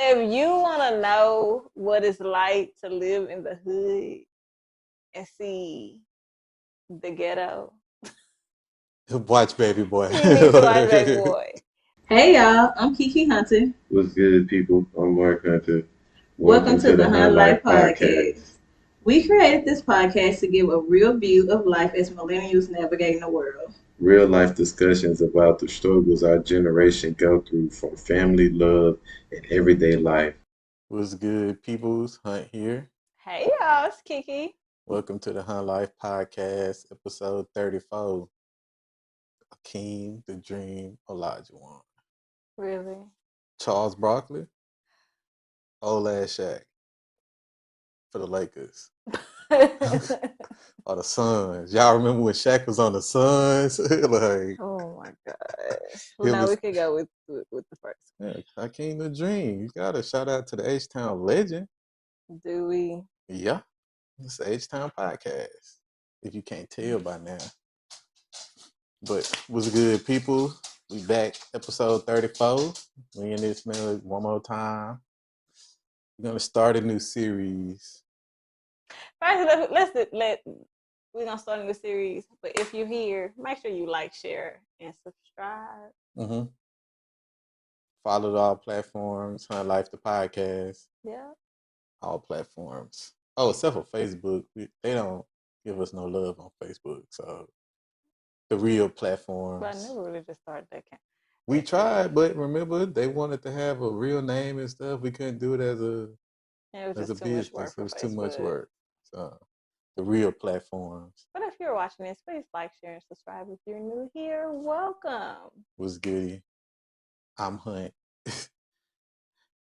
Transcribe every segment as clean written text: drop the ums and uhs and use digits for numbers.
If you want to know what it's like to live in the hood and see the ghetto, Watch Baby Boy. you need to watch Baby Boy. Hey y'all, I'm Kiki Hunter. What's good, people? I'm Mark Hunter. Welcome to the Hunt Hunt Life Life Podcast. We created this podcast to give a real view of life as millennials navigating the world. Real life discussions about the struggles our generation go through from family, love, and everyday life. What's good, peoples? Hunt here. Hey y'all, it's Kiki. Welcome to the Hunt Life Podcast, episode 34. Akeem, the Dream, Olajuwon. Really? Charles Barkley, old ass Shaq for the Lakers. Or the Suns. Y'all remember when Shaq was on the Suns? Like, oh my gosh. It Well, now was- we could go with the first. yeah, Akeem, the Dream. You got to shout out to the H-Town legend. Do we? Yeah, it's the H-Town Podcast. If you can't tell by now. But what's good, people? We back, episode 34. We in this man one more time. We're gonna start a new series. First, we're gonna start a new series. But if you're here, make sure you like, share, and subscribe. Mm-hmm. Follow all platforms. Hunt Life the podcast. Yeah. All platforms. Oh, except for Facebook, they don't give us no love on Facebook. So the real platforms. But I never really just started that. We tried, but remember they wanted to have a real name and stuff. We couldn't do it as a business. It was too much work. So the real platforms. But if you're watching this, please like, share, and subscribe. If you're new here, welcome. What's goody? I'm Hunt.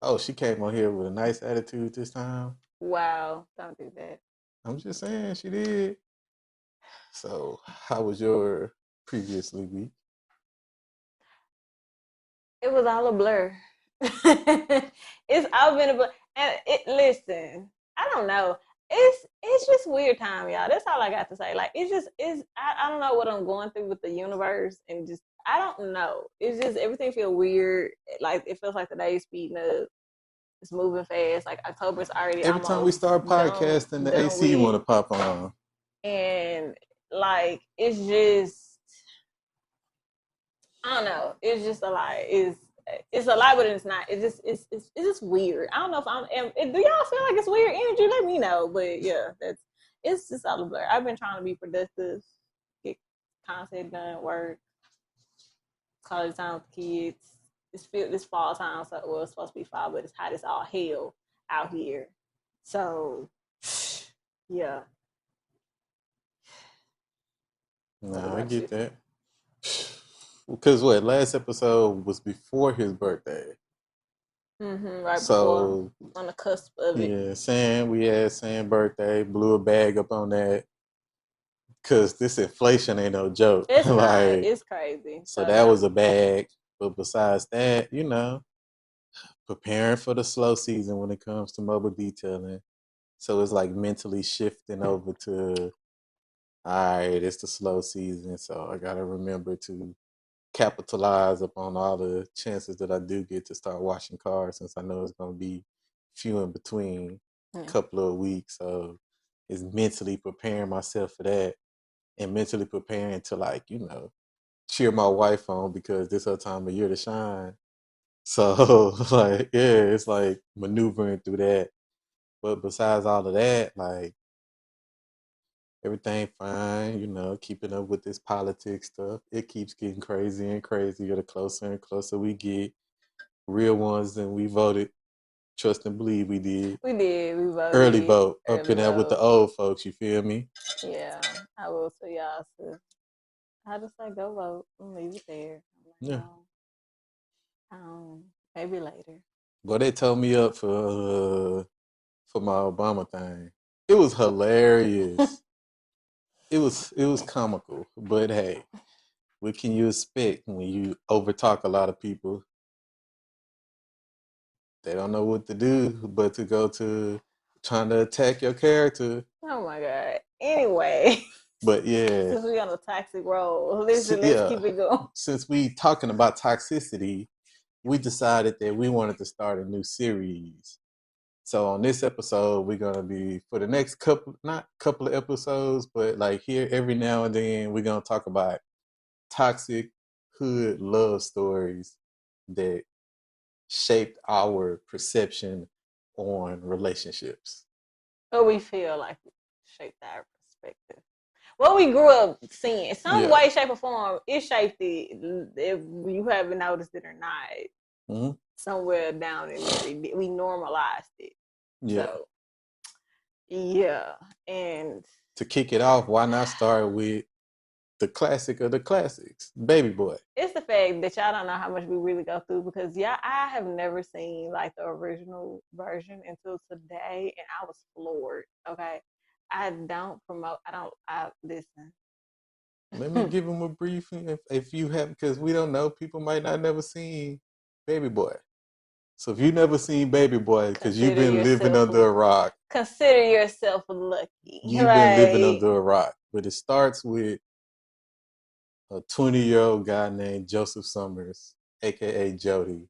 Oh, she came on here with a nice attitude this time. Wow, don't do that. I'm just saying she did. So how was your previously week? It was all a blur. It's all been a blur. And listen, I don't know. It's just weird time, y'all. That's all I got to say. Like I don't know what I'm going through with the universe and just I don't know. It's just everything feels weird. Like it feels like the day's speeding up. It's moving fast. Like October's already Every time we start podcasting, the AC want to pop on. And like it's just I don't know. It's just a lot. It's a lot, but it's not. It's just weird. I don't know if do y'all feel like it's weird energy? Let me know. But yeah, it's just all a blur. I've been trying to be productive, get content done, work, college time with the kids. This fall time, so well, it's supposed to be fall, but it's hot as all hell out here. So yeah. No, I get that. Because last episode was before his birthday. Mm-hmm, right before, on the cusp of it. Yeah, we had Sam's birthday, blew a bag up on that. Because this inflation ain't no joke. It's like, it's crazy. So that was a bag. But besides that, preparing for the slow season when it comes to mobile detailing. So it's like mentally shifting over to, all right, it's the slow season. So I got to remember to capitalize upon all the chances that I do get to start washing cars, since I know it's going to be few in between a couple of weeks. So it's mentally preparing myself for that and mentally preparing to cheer my wife on, because this her time of year to shine. So it's like maneuvering through that. But besides all of that, like everything fine, keeping up with this politics stuff. It keeps getting crazier and crazier the closer and closer we get. Real ones, and we voted. Trust and believe we did. We voted. Early vote. Up in there with the old folks, you feel me? Yeah, I will tell y'all. So I just say go vote and leave it there. Yeah. Maybe later. Well, they told me up for my Obama thing. It was hilarious. It was comical, but hey, what can you expect when you overtalk a lot of people? They don't know what to do but to go to trying to attack your character. Oh my God. Anyway. But yeah. Since we on a toxic roll, let's keep it going. Since we talking about toxicity, we decided that we wanted to start a new series. So on this episode, we're gonna be for the next not couple of episodes, but like here every now and then, we're gonna talk about toxic hood love stories that shaped our perception on relationships. What we feel like shaped our perspective. What we grew up seeing, some Yeah. way, shape, or form, it shaped it. If you haven't noticed it or not, Mm-hmm. somewhere down in there, we normalized it. Yeah. So, yeah, and to kick it off, why not start with the classic of the classics, Baby Boy? It's the fact that y'all don't know how much we really go through because I have never seen like the original version until today, and I was floored. Okay, I don't promote. I listen. Let me give him a briefing if you have, because we don't know. People might not never seen Baby Boy. So if you never seen Baby Boy, because you've been living under a rock, consider yourself lucky. You've been living under a rock. But it starts with a 20-year-old guy named Joseph Summers, aka Jody.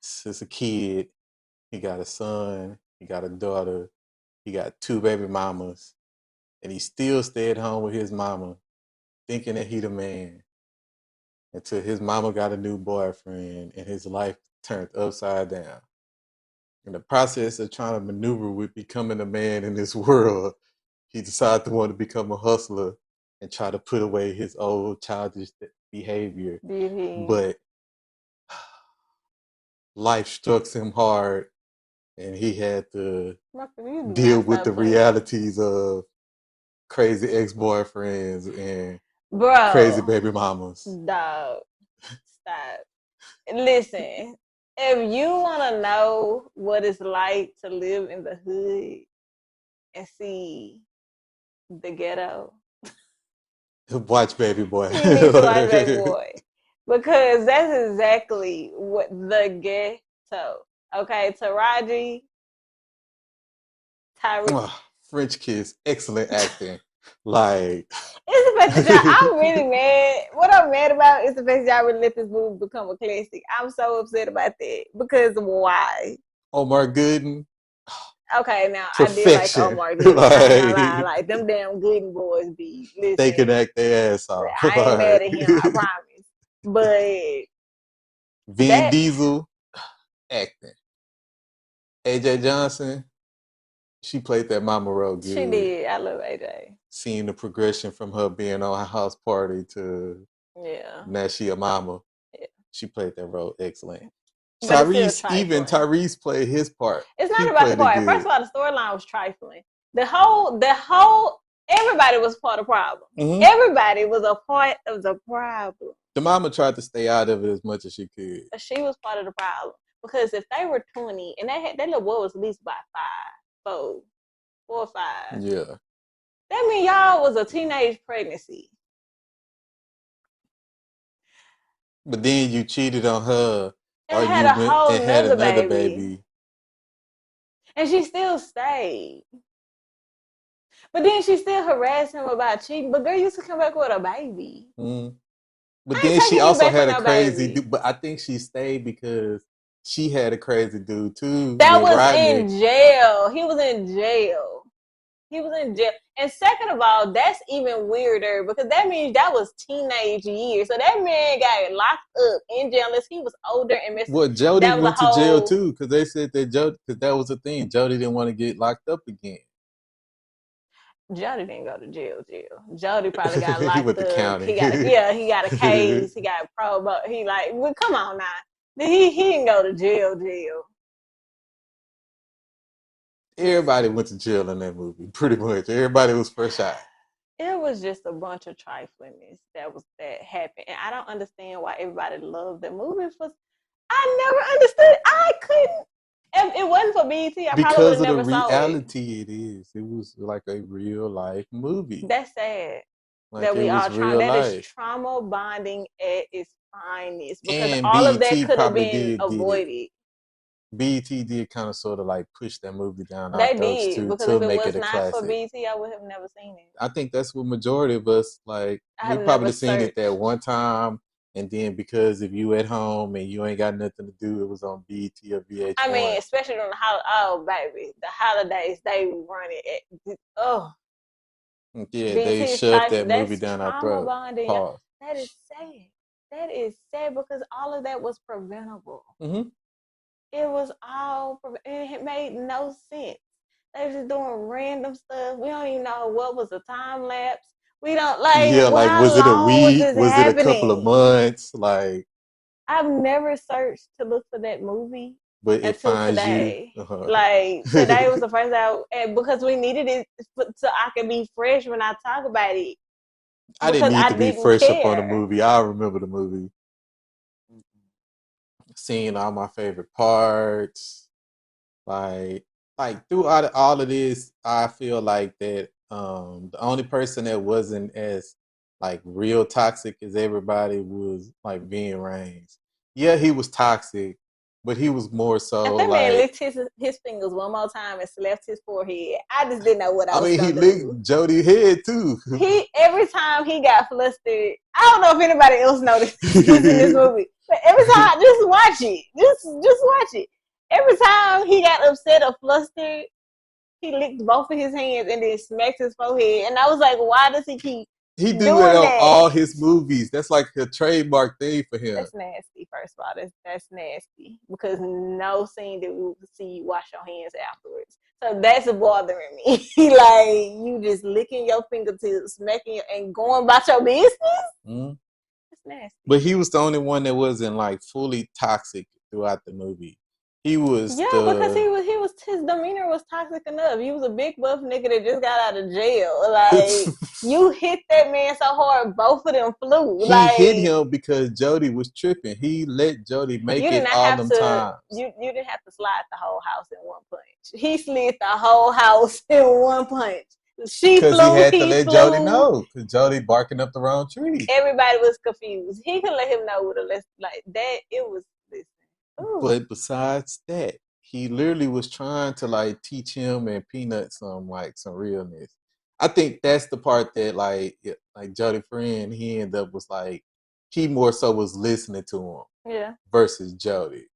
Since a kid, he got a son, he got a daughter, he got 2 baby mamas, and he still stayed home with his mama, thinking that he the man. Until his mama got a new boyfriend and his life turned upside down. In the process of trying to maneuver with becoming a man in this world, he decided to want to become a hustler and try to put away his old childish behavior. But life struck him hard, and he had to deal with the realities of crazy ex-boyfriends and crazy baby mamas. Dog, stop. Listen, if you want to know what it's like to live in the hood and see the ghetto, watch Baby Boy. You need to watch Baby Boy. Because that's exactly what the ghetto. Okay, Taraji, Tyree. French Kiss, excellent acting. Like, it's the fact that y'all, I'm really mad. What I'm mad about is the fact that y'all really let this movie become a classic. I'm so upset about that. Because why? Omar Gooden. Okay, now Perfection. I did like Omar Gooden. Like them damn Gooden boys be listen. They can act their ass off. I ain't mad at him, I promise. But Vin Diesel acting. AJ Johnson, she played that mama role good. She did. I love AJ. Seeing the progression from her being on a house party to now she a mama. Yeah. She played that role excellent. Tyrese played his part. It's not about the part. First of all, the storyline was trifling. The whole everybody was part of the problem. Mm-hmm. Everybody was a part of the problem. The mama tried to stay out of it as much as she could. She was part of the problem. Because if they were 20 and that little boy was at least about 4 or 5. Yeah. That means y'all was a teenage pregnancy. But then you cheated on her. And or had you a whole and had another baby. And she still stayed. But then she still harassed him about cheating. But girl used to come back with a baby. Mm. But then she also had a crazy dude. But I think she stayed because she had a crazy dude too. That was in jail. He was in jail. And second of all, that's even weirder because that means that was teenage years. So that man got locked up in jail unless he was older and missed. Well, Jody went to jail too because they said that because that was the thing. Jody didn't want to get locked up again. Jody didn't go to jail. Jody probably got locked he went up. To county. He got a case. He got promo. He like, well, come on now. He didn't go to jail. Everybody went to jail in that movie. Pretty much. Everybody was first shot. It was just a bunch of triflingness that happened. And I don't understand why everybody loved the movie. I never understood. I couldn't. If it wasn't for BET, I probably would never saw it. Because of the reality it is. It was like a real life movie. That's sad. Like that we all trauma. That is trauma bonding at its finest. Because and all of that could have been avoided. BET did kind of sort of like push that movie down our throats too, because to if it make was it a not classic. For BET, I would have never seen it. I think that's what majority of us like. We probably seen it that one time And then because if you at home and you ain't got nothing to do, it was on BET or I mean, VH1. especially on the baby, the holidays they run it. Oh, Yeah, they BT shoved type. that movie That's down our trauma throat. bonding. Y'all. Pause. That is sad. That is sad because all of that was preventable. Mm-hmm. It was all. It made no sense. They was just doing random stuff. We don't even know what was a time lapse. We don't Yeah, like how was it a long was week? this Was it a couple of happening? months? Like, I've never searched to look for that movie but it until finds you. today. Like today was the first day, and because we needed it so I could be fresh when I talk about it. I didn't Because need to I be didn't fresh up on the care. movie. I remember the movie, seeing all my favorite parts. Like, throughout all of this, I feel like that the only person that wasn't as like real toxic as everybody was like Vin Rames. Yeah, he was toxic, but he was more If so that man like, licked his fingers one more time and slapped his forehead, I just didn't know what I I was mean, he gonna do. licked Jody head too. He every time he got flustered, I don't know if anybody else noticed this in this movie, but every time, just watch it, just watch it. Every time he got upset or flustered, he licked both of his hands and then smacked his forehead. And I was like, why does he keep He do it doing on that? all his movies. That's like a trademark thing for him. That's nasty. First of all, that's nasty because no scene that we will see you wash your hands afterwards. So that's bothering me. Like you just licking your fingertips, smacking and going about your business. Mm-hmm. That's nasty. But he was the only one that wasn't like fully toxic throughout the movie. He was Because his demeanor was toxic enough. He was a big buff nigga that just got out of jail. Like you hit that man so hard, both of them flew. He Like hit him because Jody was tripping. He let Jody make it all them times. You didn't have to slide the whole house in one punch. He slid the whole house in one punch. She Because he flew, had to he let Jody flew. know. Because Jody barking up the wrong tree. Everybody was confused. He could let him know with a less like that. It was listen. Ooh. But besides that, he literally was trying to like teach him and Peanut some realness. I think that's the part that like Jody friend, he ended up was like he more so was listening to him. Yeah. Versus Jody.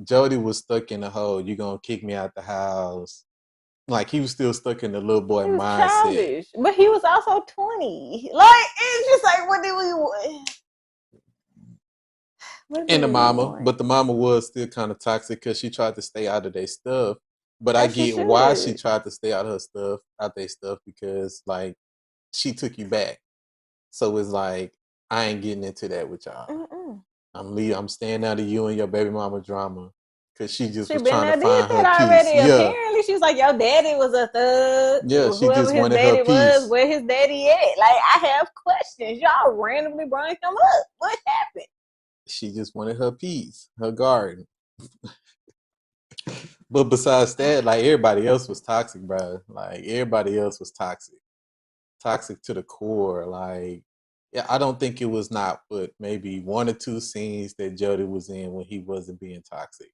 Jody was stuck in the hole. You gonna kick me out the house? Like he was still stuck in the little boy He was mindset. childish, but he was also 20. Like it's just like what did we want? And the mama, but the mama was still kind of toxic because she tried to stay out of their stuff. But I get why she tried to stay out of their stuff, because like she took you back. So it's like I ain't getting into that with y'all. Mm-mm. I'm staying out of you and your baby mama drama. Cause she just was been trying to there, find did her that peace. already. Yeah. Apparently, she was like, "Your daddy was a thug. Yeah, she Whoever just his wanted her daddy peace. was, where his daddy at? Like, I have questions. Y'all randomly bring them up. What happened?" She just wanted her peace, her garden. But besides that, like everybody else was toxic, bro. Like everybody else was toxic. Toxic to the core. Like, yeah, I don't think it was not but maybe one or two scenes that Jody was in when he wasn't being toxic.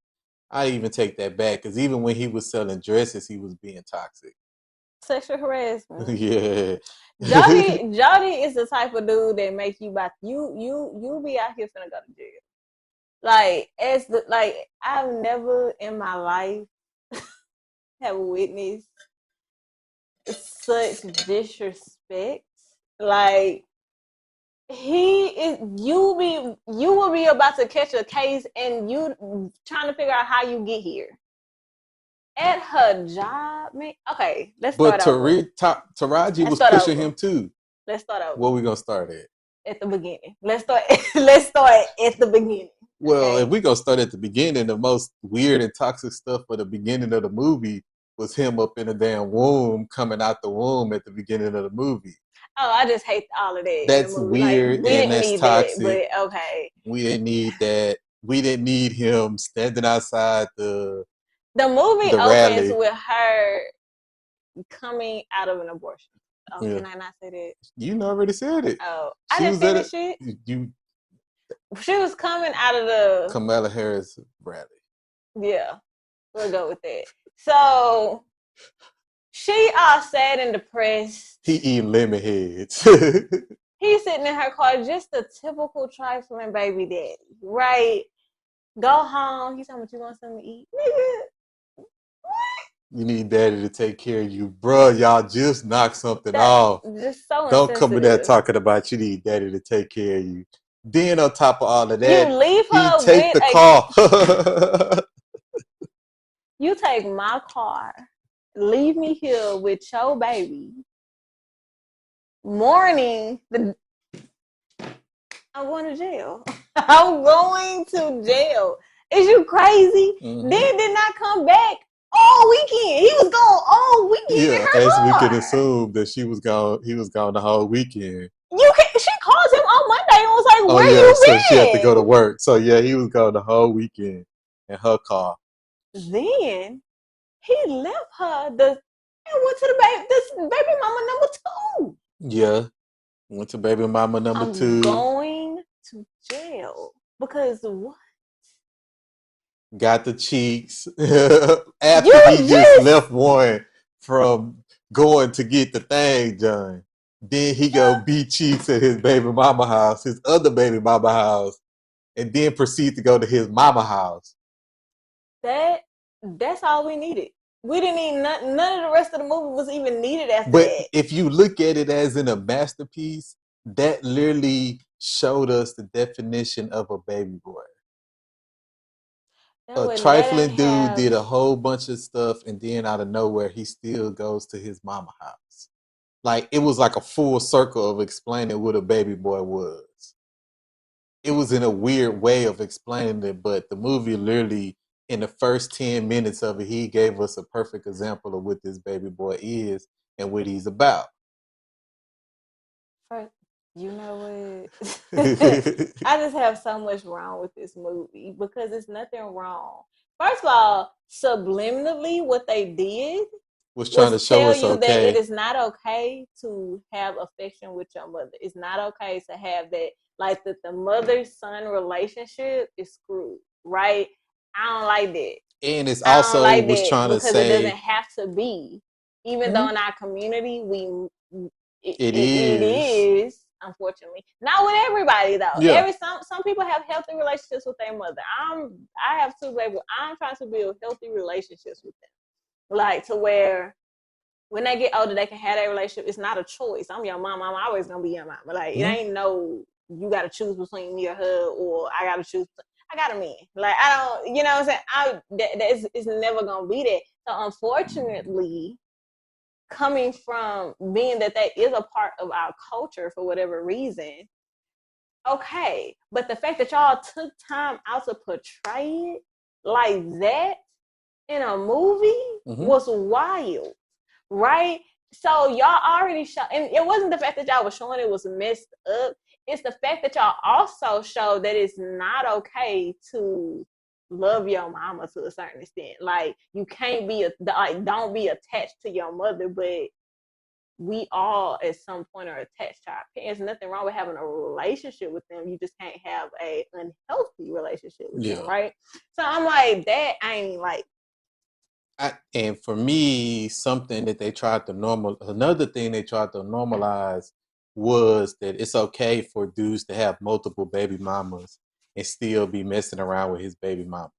I even take that back, because even when he was selling dresses, he was being toxic. Sexual harassment. Yeah. Jody is the type of dude that make you back. You be out here finna go to jail. Like I've never in my life have witnessed such disrespect. Like you will be about to catch a case and you trying to figure out how you get here. At her job, man. Okay, let's but start over. Taraji was pushing him too. Let's start over. Where we gonna start at? At the beginning. Let's start at the beginning. Well, okay? if we gonna start at the beginning, the most weird and toxic stuff for the beginning of the movie was him up in a damn womb, coming out the womb at the beginning of the movie. Oh, I just hate all of that. That's in the movie. weird, like, we and didn't that's need toxic. That, but okay. We didn't need that. We didn't need him standing outside the movie opens rally with her coming out of an abortion. Oh, yeah. Can I not say that? You already said it. Oh, I didn't finish it. She was coming out of the Kamala Harris rally. Yeah, we'll go with that. So she all sad and depressed. He eating lemon heads. He's sitting in her car, just a typical trifling baby daddy, right? Go home. He's talking about you want something to eat, nigga. You need daddy to take care of you, bruh. Y'all just knock something off. Just so Don't come in there insensitive. talking about you need daddy to take care of you. Then on top of all of You that, leave he her take with the car. you take my car, leave me here with your baby. Morning, I'm going to jail. I'm going to jail. Is you crazy? Mhm. Then did not come back all weekend. He was gone all weekend in Yeah, her as we car. can assume that he was gone the whole weekend. She calls him on Monday and was like, Oh where yeah, you so been? she had to go to work. So yeah, he was gone the whole weekend in her car. Then he left her and went to this baby mama number 2. Yeah, went to baby mama number I'm 2. going to jail because what? Got the cheeks after he just left one from going to get the thing done. Then he go beat cheeks at his baby mama house, his other baby mama house, and then proceed to go to his mama house. That's all we needed. We didn't need none of the rest of the movie was even needed after But that. if you look at it as in a masterpiece, that literally showed us the definition of a baby boy. A trifling dude did a whole bunch of stuff, and then out of nowhere, he still goes to his mama house. Like, it was like a full circle of explaining what a baby boy was. It was in a weird way of explaining it, but the movie literally, in the first 10 minutes of it, he gave us a perfect example of what this baby boy is and what he's about. You know what? I just have so much wrong with this movie because it's nothing wrong. First of all, subliminally, what they did was trying to show us that it is not okay to have affection with your mother. It's not okay to have that, like that the mother-son relationship is screwed, right? I don't like that. And it's also was trying to say because it doesn't have to be. Even though in our community it is, unfortunately. Not with everybody though. Yeah. Some people have healthy relationships with their mother. I have 2 babies. I'm trying to build healthy relationships with them. Like to where when they get older they can have that relationship. It's not a choice. I'm your mom. I'm always gonna be your mom. Like it ain't no you gotta choose between me or her, or I gotta choose. I got a man. Like I don't, you know what I'm saying? It's never gonna be that. So unfortunately, coming from being that is a part of our culture for whatever reason, okay. But the fact that y'all took time out to portray it like that in a movie was wild, right? So y'all already showed, and it wasn't the fact that y'all was showing it was messed up. It's the fact that y'all also showed that it's not okay to love your mama to a certain extent. Like you can't be don't be attached to your mother, but we all at some point are attached to our parents. Nothing wrong with having a relationship with them. You just can't have a unhealthy relationship with them, right? So I'm like, that ain't like. And for me, something that they tried to another thing they tried to normalize was that it's okay for dudes to have multiple baby mamas and still be messing around with his baby mama.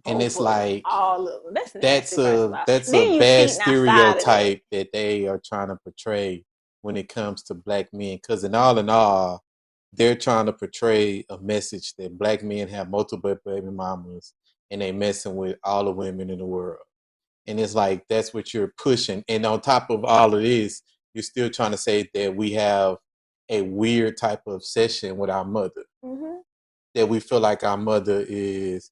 And it's like all of them. That's a bad stereotype that they are trying to portray when it comes to black men. Because in all, they're trying to portray a message that black men have multiple baby mamas and they messing with all the women in the world. And it's like that's what you're pushing. And on top of all of this, you're still trying to say that we have a weird type of obsession with our mother. That we feel like our mother is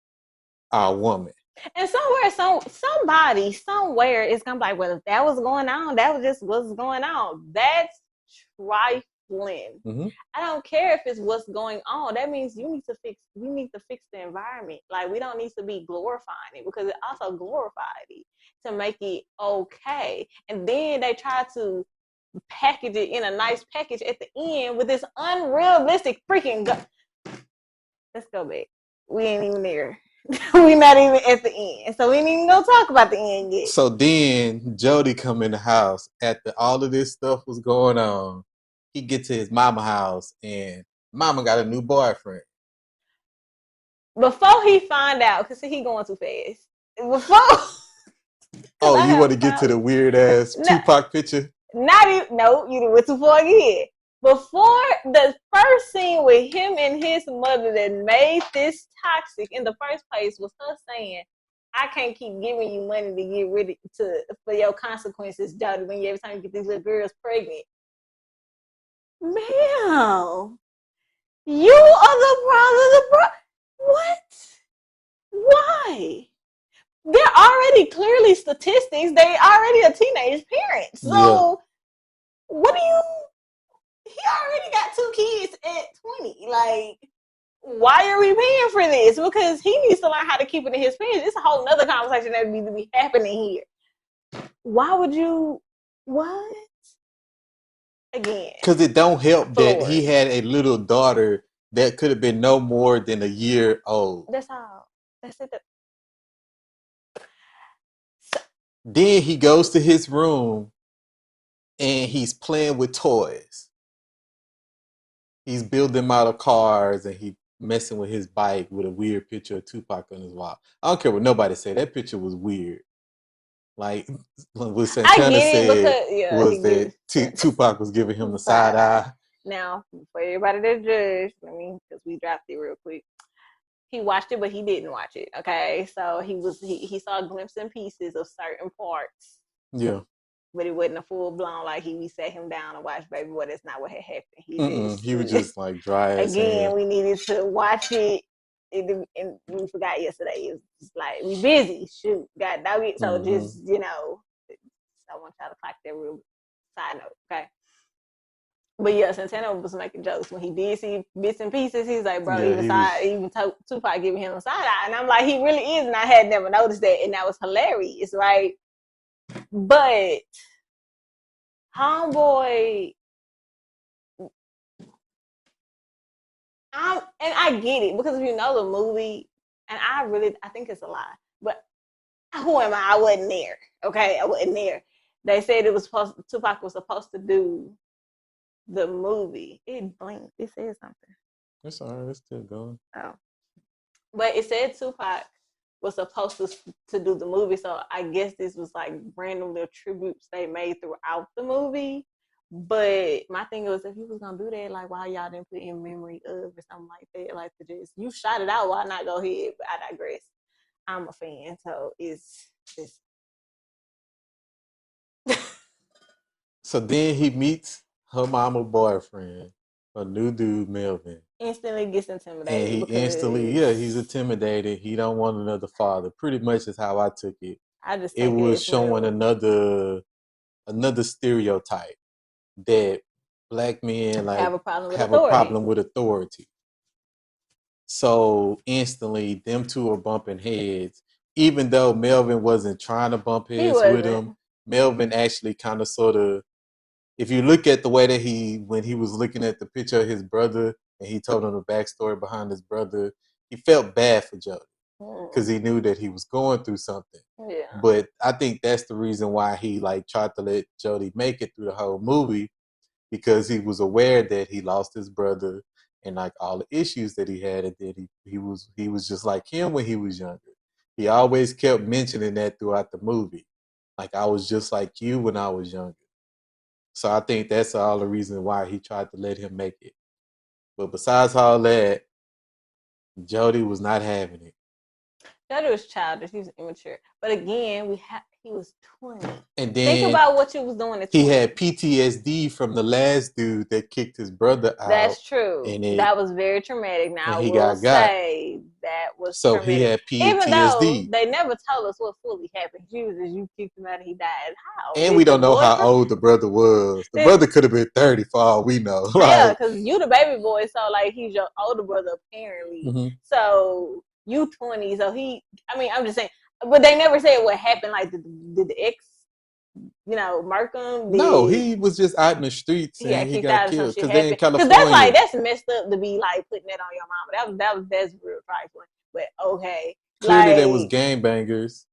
our woman. And somebody somewhere is gonna be like, well, if that was going on, that was just what's going on. That's trifling. I don't care if it's what's going on. That means we need to fix the environment. Like we don't need to be glorifying it because it also glorified it to make it okay. And then they try to package it in a nice package at the end with this unrealistic freaking Let's go back. We ain't even there. We're not even at the end. So we ain't even gonna talk about the end yet. So then Jody come in the house after all of this stuff was going on. he get to his mama house and mama got a new boyfriend. Before he find out, cause see, he going too fast. Before, Oh, I you have want to get to the problems. weird ass No, Tupac picture? not even. No, you went too far again. Before the first scene with him and his mother that made this toxic in the first place was her saying, "I can't keep giving you money to get rid of for your consequences, Jody. When you every time you get these little girls pregnant, ma'am, you are the problem. What? Why? They're already clearly statistics. They already a teenage parent. Yeah. So what do you? He already got 2 kids at 20. Like, why are we paying for this? Because he needs to learn how to keep it in his pants. It's a whole nother conversation that needs to be happening here. Why would you? What? Again, Because it don't help that floored. he had a little daughter that could have been no more than a year old. That's all. That's it. So, Then he goes to his room and he's playing with toys. He's building model cars and he messing with his bike with a weird picture of Tupac on his wall. I don't care what nobody said. That picture was weird. Like what I Santana get it said because was he that gives Tupac was giving him the side side eye. eye. Now, for everybody that judged, because we dropped it real quick. He watched it, but he didn't watch it. Okay, so he saw glimpses and pieces of certain parts. Yeah, but it wasn't a full blown like we sat him down and watched Baby Boy. That's not what had happened. he was just like dry as again, hell. we needed to watch it. And we forgot yesterday. It was just like we busy. Shoot, got dog it. So just I want y'all to clock that real side note, okay? But yeah, Santana was making jokes when he did see bits and pieces. He's like, bro, Yeah, even Tupac giving him a side eye, and I'm like, he really is, and I had never noticed that, and that was hilarious, right? But homeboy, I get it because if you know the movie, and I think it's a lie, but who am I? I wasn't there. Okay, I wasn't there. They said Tupac was supposed to do the movie. It blinked. It said something. it's all right. It's still going. Oh, but it said Tupac was supposed to do the movie. So I guess this was like random little tributes they made throughout the movie. But my thing was, if he was gonna do that, like, why y'all didn't put in memory of or something like that? Like, to just you shot it out, why not go ahead? But I digress. I'm a fan, so it's So then he meets her mama boyfriend, a new dude, Melvin. instantly gets And intimidated he instantly, he's because intimidated. He don't want another father. Pretty much is how I took it. I just It take it was as showing well. another stereotype that black men like Have a problem with have a authority. problem with authority. So instantly, them two are bumping heads. Even though Melvin wasn't trying to bump He heads with him, wasn't. Melvin actually kind of sort of, if you look at the way that when he was looking at the picture of his brother and he told him the backstory behind his brother, he felt bad for Jody because he knew that he was going through something. Yeah. But I think that's the reason why he like tried to let Jody make it through the whole movie, because he was aware that he lost his brother and like all the issues that he had, and that he was just like him when he was younger. He always kept mentioning that throughout the movie. Like, I was just like you when I was younger. So I think that's all the reason why he tried to let him make it. But besides all that, Jody was not having it. Jody was childish. He was immature. But again, he was 20. And Think then about what you was doing at 20. he had PTSD from the last dude that kicked his brother out. That's true. And That was very traumatic. Now, I he will got. say that was So he traumatic. had Even though PTSD. they never told us what fully happened. She was just, you kicked him out and he died. How? And Did we the don't know how boyfriend? old the brother was. The Did, brother could have been 30 for all we know. yeah, Like, because you the baby boy, so like he's your older brother apparently. So you 20, so I'm just saying, but they never said what happened. Like, did the ex, murk him? no, he was just out in the streets He got and he kicked got out or some killed shit because they in happened? Because that's California. that's messed up to be like putting that on your mama. That's real trifling. But okay, Clearly, they was like, gangbangers.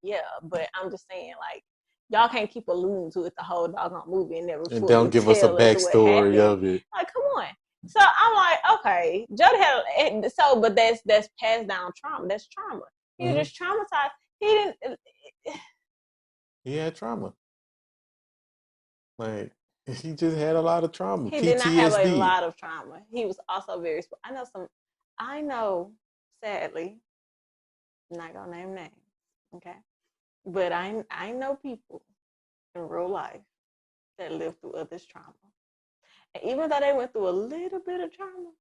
yeah, but I'm just saying, like, y'all can't keep alluding to it the whole doggone movie and never And fully don't give us a tell us what backstory happened. of it. Like, come on. So I'm like, okay, Jody had but that's passed down trauma. That's trauma. He was just traumatized. He didn't. He had trauma. Like, he just had a lot of trauma. He did not have a PTSD. lot of trauma. He was also very. I know. Sadly, I'm not gonna name names. Okay, but I know people in real life that lived through others' trauma. And even though they went through a little bit of trauma,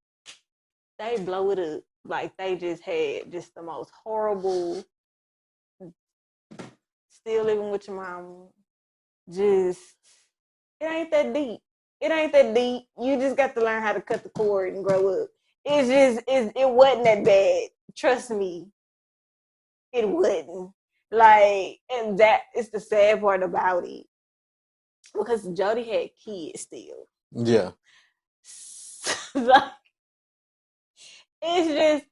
they blow it up. Like they just had just the most horrible, still living with your mama. Just, it ain't that deep. It ain't that deep. You just got to learn how to cut the cord and grow up. It wasn't that bad. Trust me, it wasn't. Like, and that is the sad part about it. Because Jody had kids still. Yeah. Like, it's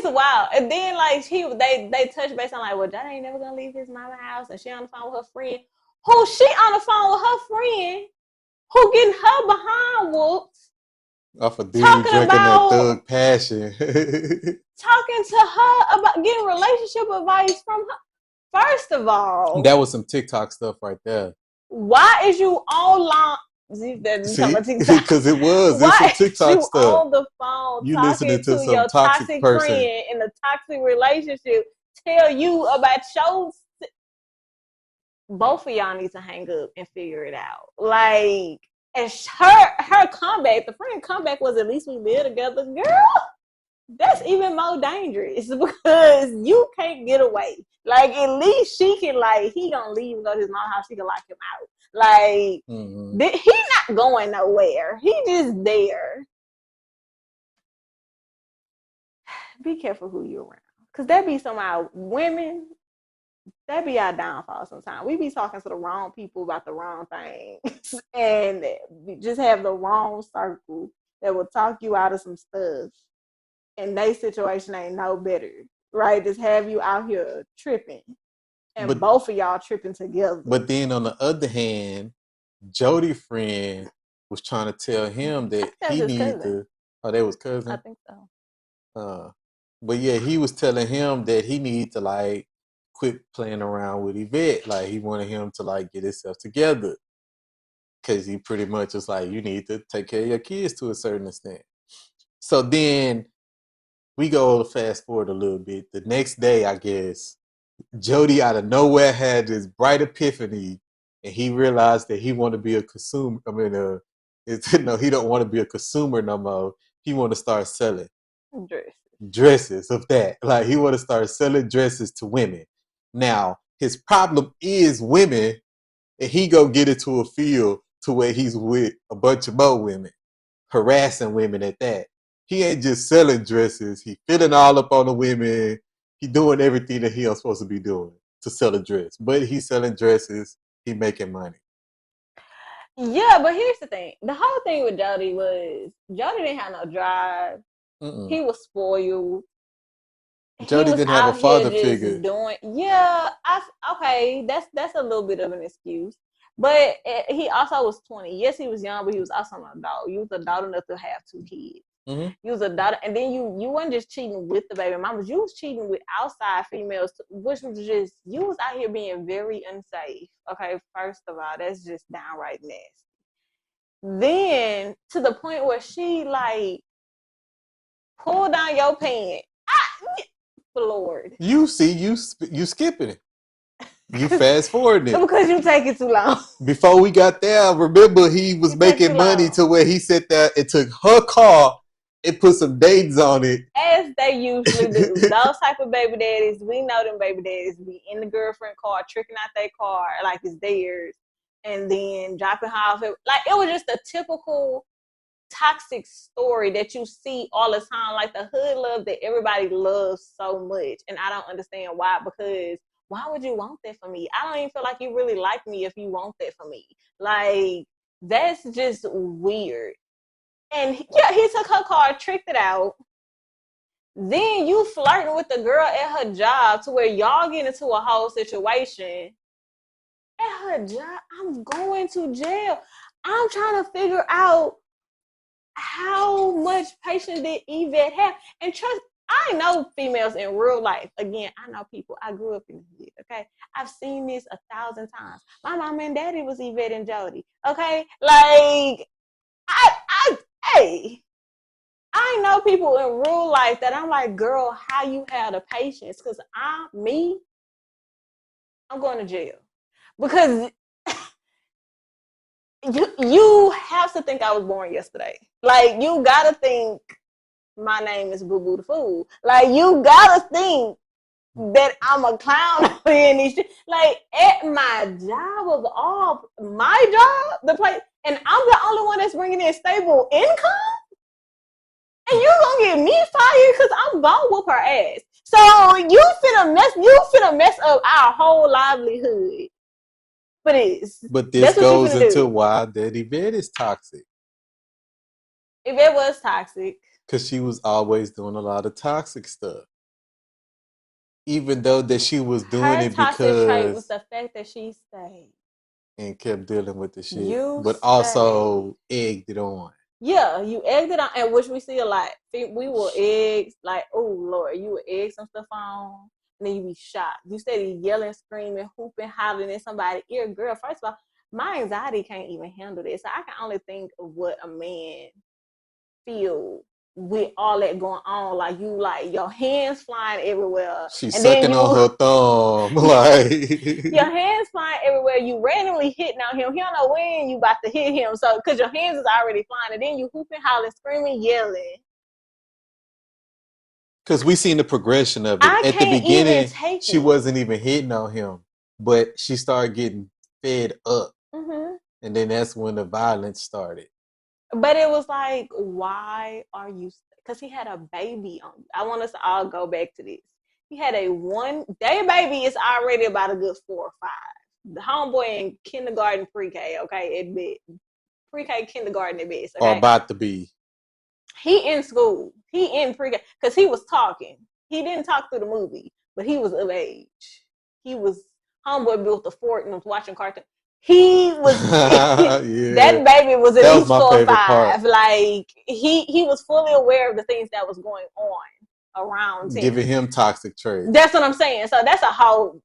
wild. And then like they touch base on like, well, Jody ain't never gonna leave his mama house, and she on the phone with her friend. Who she on the phone with her friend? Who getting her behind whooped? Off a dude Talking drinking that about thug passion. talking to her about getting relationship advice from her. First of all, That was some TikTok stuff right there. why is you online? See, because it was. It's Why some is TikTok you stuff. on the phone You listening talking to to some your toxic person. friend in a toxic relationship tell you about your... Both of y'all need to hang up and figure it out. Like, and her comeback, the friend comeback was, at least we live together. Girl, that's even more dangerous because you can't get away. Like, at least she can, like, he gonna leave and go to his mom's house. She can lock him out. Like, he not going nowhere. He just there. Be careful who you're around. Because that be some of our women, that be our downfall sometimes. We be talking to the wrong people about the wrong things and we just have the wrong circle that will talk you out of some stuff. And their situation ain't no better, right? Just have you out here tripping. And both of y'all tripping together. But then on the other hand, Jody friend was trying to tell him that he needed to... Oh, they was cousin? I think so. But yeah, he was telling him that he needed to like quit playing around with Yvette. Like he wanted him to like get himself together. Cause he pretty much was like, you need to take care of your kids to a certain extent. So then we go fast forward a little bit. The next day, I guess, Jody out of nowhere had this bright epiphany, and he realized that he wanted to be a consumer. I mean, no, he don't want to be a consumer no more. He want to start selling dresses of that. Like he want to start selling dresses to women. Now his problem is women, and he go get into a field to where he's with a bunch of more women, harassing women at that. He ain't just selling dresses. He filling all up on the women. He doing everything that he was supposed to be doing to sell a dress. But he's selling dresses. He making money. Yeah, but here's the thing. The whole thing with Jody was Jody didn't have no drive. He was spoiled. Jody didn't have a father figure. Okay, that's a little bit of an excuse. But he also was 20. Yes, he was young, but he was also an adult. You was adult enough to have 2 kids. You was adult, and then you weren't just cheating with the baby mamas. You was cheating with outside females, which was just, you was out here being very unsafe. Okay, first of all, that's just downright nasty. Then to the point where she like pulled down your pants. Lord, you see, you skipping it. You fast forwarding it because you take it too long. Before we got there, remember he was making money to where he sat there and took her car and put some dates on it, as they usually do. Those type of baby daddies, we know them baby daddies be in the girlfriend car, tricking out their car like it's theirs, and then dropping her off. Like it was just a typical toxic story that you see all the time, like the hood love that everybody loves so much, and I don't understand why. Because why would you want that for me? I don't even feel like you really like me if you want that for me. Like, that's just weird. And yeah, he took her car, tricked it out. Then you flirting with the girl at her job to where y'all get into a whole situation. at her job. I'm going to jail. I'm trying to figure out how much patience did Yvette have. And trust, I know females in real life. Again, I know people. I grew up in the hood, okay? I've seen this 1,000 times. My mom and daddy was Yvette and Jody, okay? Like, hey, I know people in real life that I'm like, girl, how you have the patience? Because I'm going to jail. Because you have to think I was born yesterday. Like, you gotta think my name is Boo Boo the Fool. Like, you gotta think that I'm a clown in these shit. Like, at my job of all, my job, the place, and I'm the only one that's bringing in stable income, and you gonna get me fired because I'm gonna whoop her ass. So you finna mess up our whole livelihood. But But this that's what you goes finna into do. why that Yvette is toxic. If it was toxic, Because she was always doing a lot of toxic stuff. Even though that she was doing her it toxic trait was because the fact that she stayed. and kept dealing with the shit, You but stayed. also egged it on. Yeah, you egged it on, and which we see a lot. We will egg, like, oh Lord, you will egg some stuff on, and then you be shocked. You steady yelling, screaming, hooping, hollering in somebody's ear. Girl, first of all, my anxiety can't even handle this. So I can only think of what a man feel with all that going on. Like, you, like, your hands flying everywhere, She's and then sucking on you her thumb, like your hands flying everywhere. You randomly hitting on him. He don't know when you about to hit him. So, because your hands is already flying, and then you hooping, hollering, screaming, yelling. because we seen the progression of it. I At the can't even beginning, take she it. wasn't even hitting on him, but she started getting fed up, and then that's when the violence started. But it was like, why are you? Because he had a baby on you. I want us to all go back to this. He had a their baby is already about a good 4 or 5. The homeboy in kindergarten, pre-K, okay, at best. Pre-K, kindergarten at best, Or okay. about to be. He in school. He in pre-K because he was talking. He didn't talk through the movie, but he was of age. He was homeboy built a fort and was watching cartoon. He was Yeah. that baby was at That was least my 4 or favorite 5. part. Like, he was fully aware of the things that was going on around him. Giving him toxic traits. That's what I'm saying. So that's a whole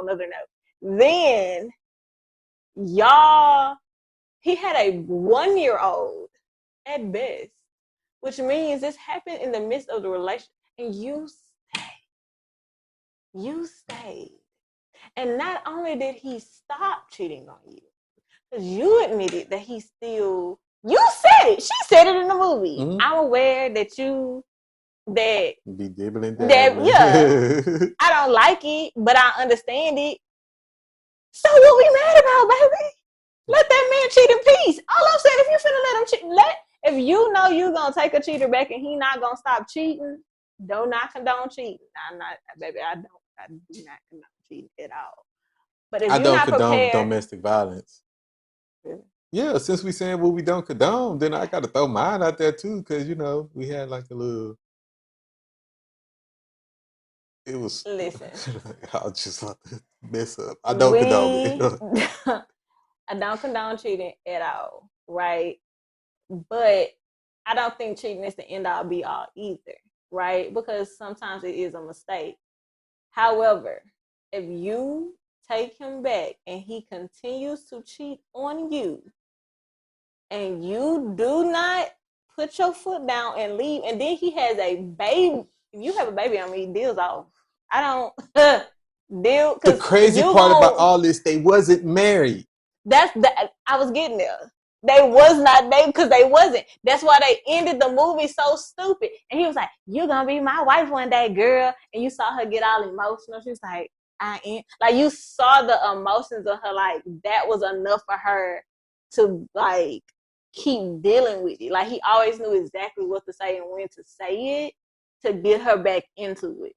nother note. Then y'all, he had a 1-year-old at best, which means this happened in the midst of the relationship, and you stayed. And not only did he stop cheating on you, because you admitted that he still, you said it. She said it in the movie. Mm-hmm. I'm aware that be dibbling that, yeah, I don't like it, but I understand it. So what we mad about, baby? Let that man cheat in peace. All I'm saying, if you finna let him cheat, if you know you gonna take a cheater back and he not gonna stop cheating, do not condone cheating. I'm not, baby. I do not condone cheating at all. But if I you're don't not condone prepared, domestic violence. Really? Yeah, since we saying what we don't condone, then I got to throw mine out there too, because we had like a little. It was. Listen, I was just like mess up. I don't condone it. I don't condone cheating at all, right? But I don't think cheating is the end all be all either, right? Because sometimes it is a mistake. However, if you take him back and he continues to cheat on you, and you do not put your foot down and leave, and then he has a baby, if you have a baby on me, deal's off. I don't deal. The crazy part about all this, they wasn't married. I was getting there. They was not because they wasn't. That's why they ended the movie so stupid. And he was like, "You're gonna be my wife one day, girl." And you saw her get all emotional. She was like, "I am." Like, you saw the emotions of her. Like, that was enough for her to, like, keep dealing with it. Like, he always knew exactly what to say and when to say it to get her back into it.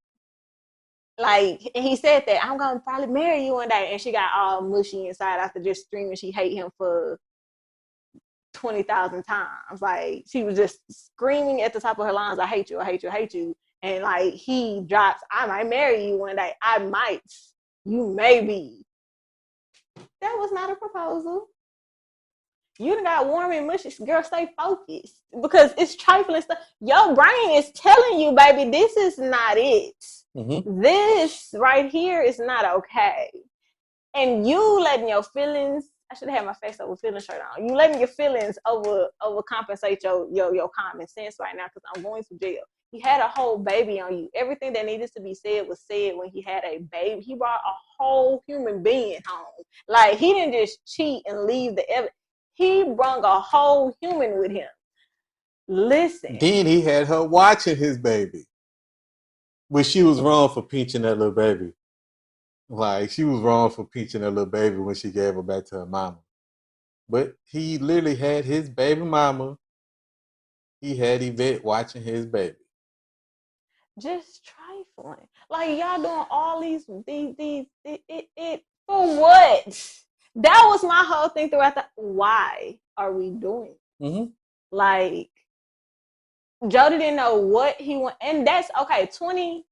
Like, and he said that, "I'm gonna probably marry you one day," and she got all mushy inside after just screaming she hate him for 20,000 times. Like, she was just screaming at the top of her lungs, "I hate you, I hate you, I hate you." And like, he drops, "I might marry you one day. I might. You may be." That was not a proposal. You done got warm and mushy. Girl, stay focused. Because it's trifling stuff. Your brain is telling you, baby, this is not it. Mm-hmm. This right here is not okay. And you letting your feelings, I should have had my face over feeling shirt on. You letting your feelings overcompensate your common sense right now because I'm going to jail. He had a whole baby on you. Everything that needed to be said was said when he had a baby. He brought a whole human being home. Like, he didn't just cheat and leave the evidence. He brought a whole human with him. Listen. Then he had her watching his baby. But she was wrong for pinching that little baby. Like, she was wrong for pinching that little baby when she gave her back to her mama. But he literally had his baby mama. He had Yvette watching his baby. Just trifling. Like, y'all doing all these for what? That was my whole thing throughout the. Why are we doing? Mm-hmm. Like, Jody didn't know what he want, and that's okay. 20.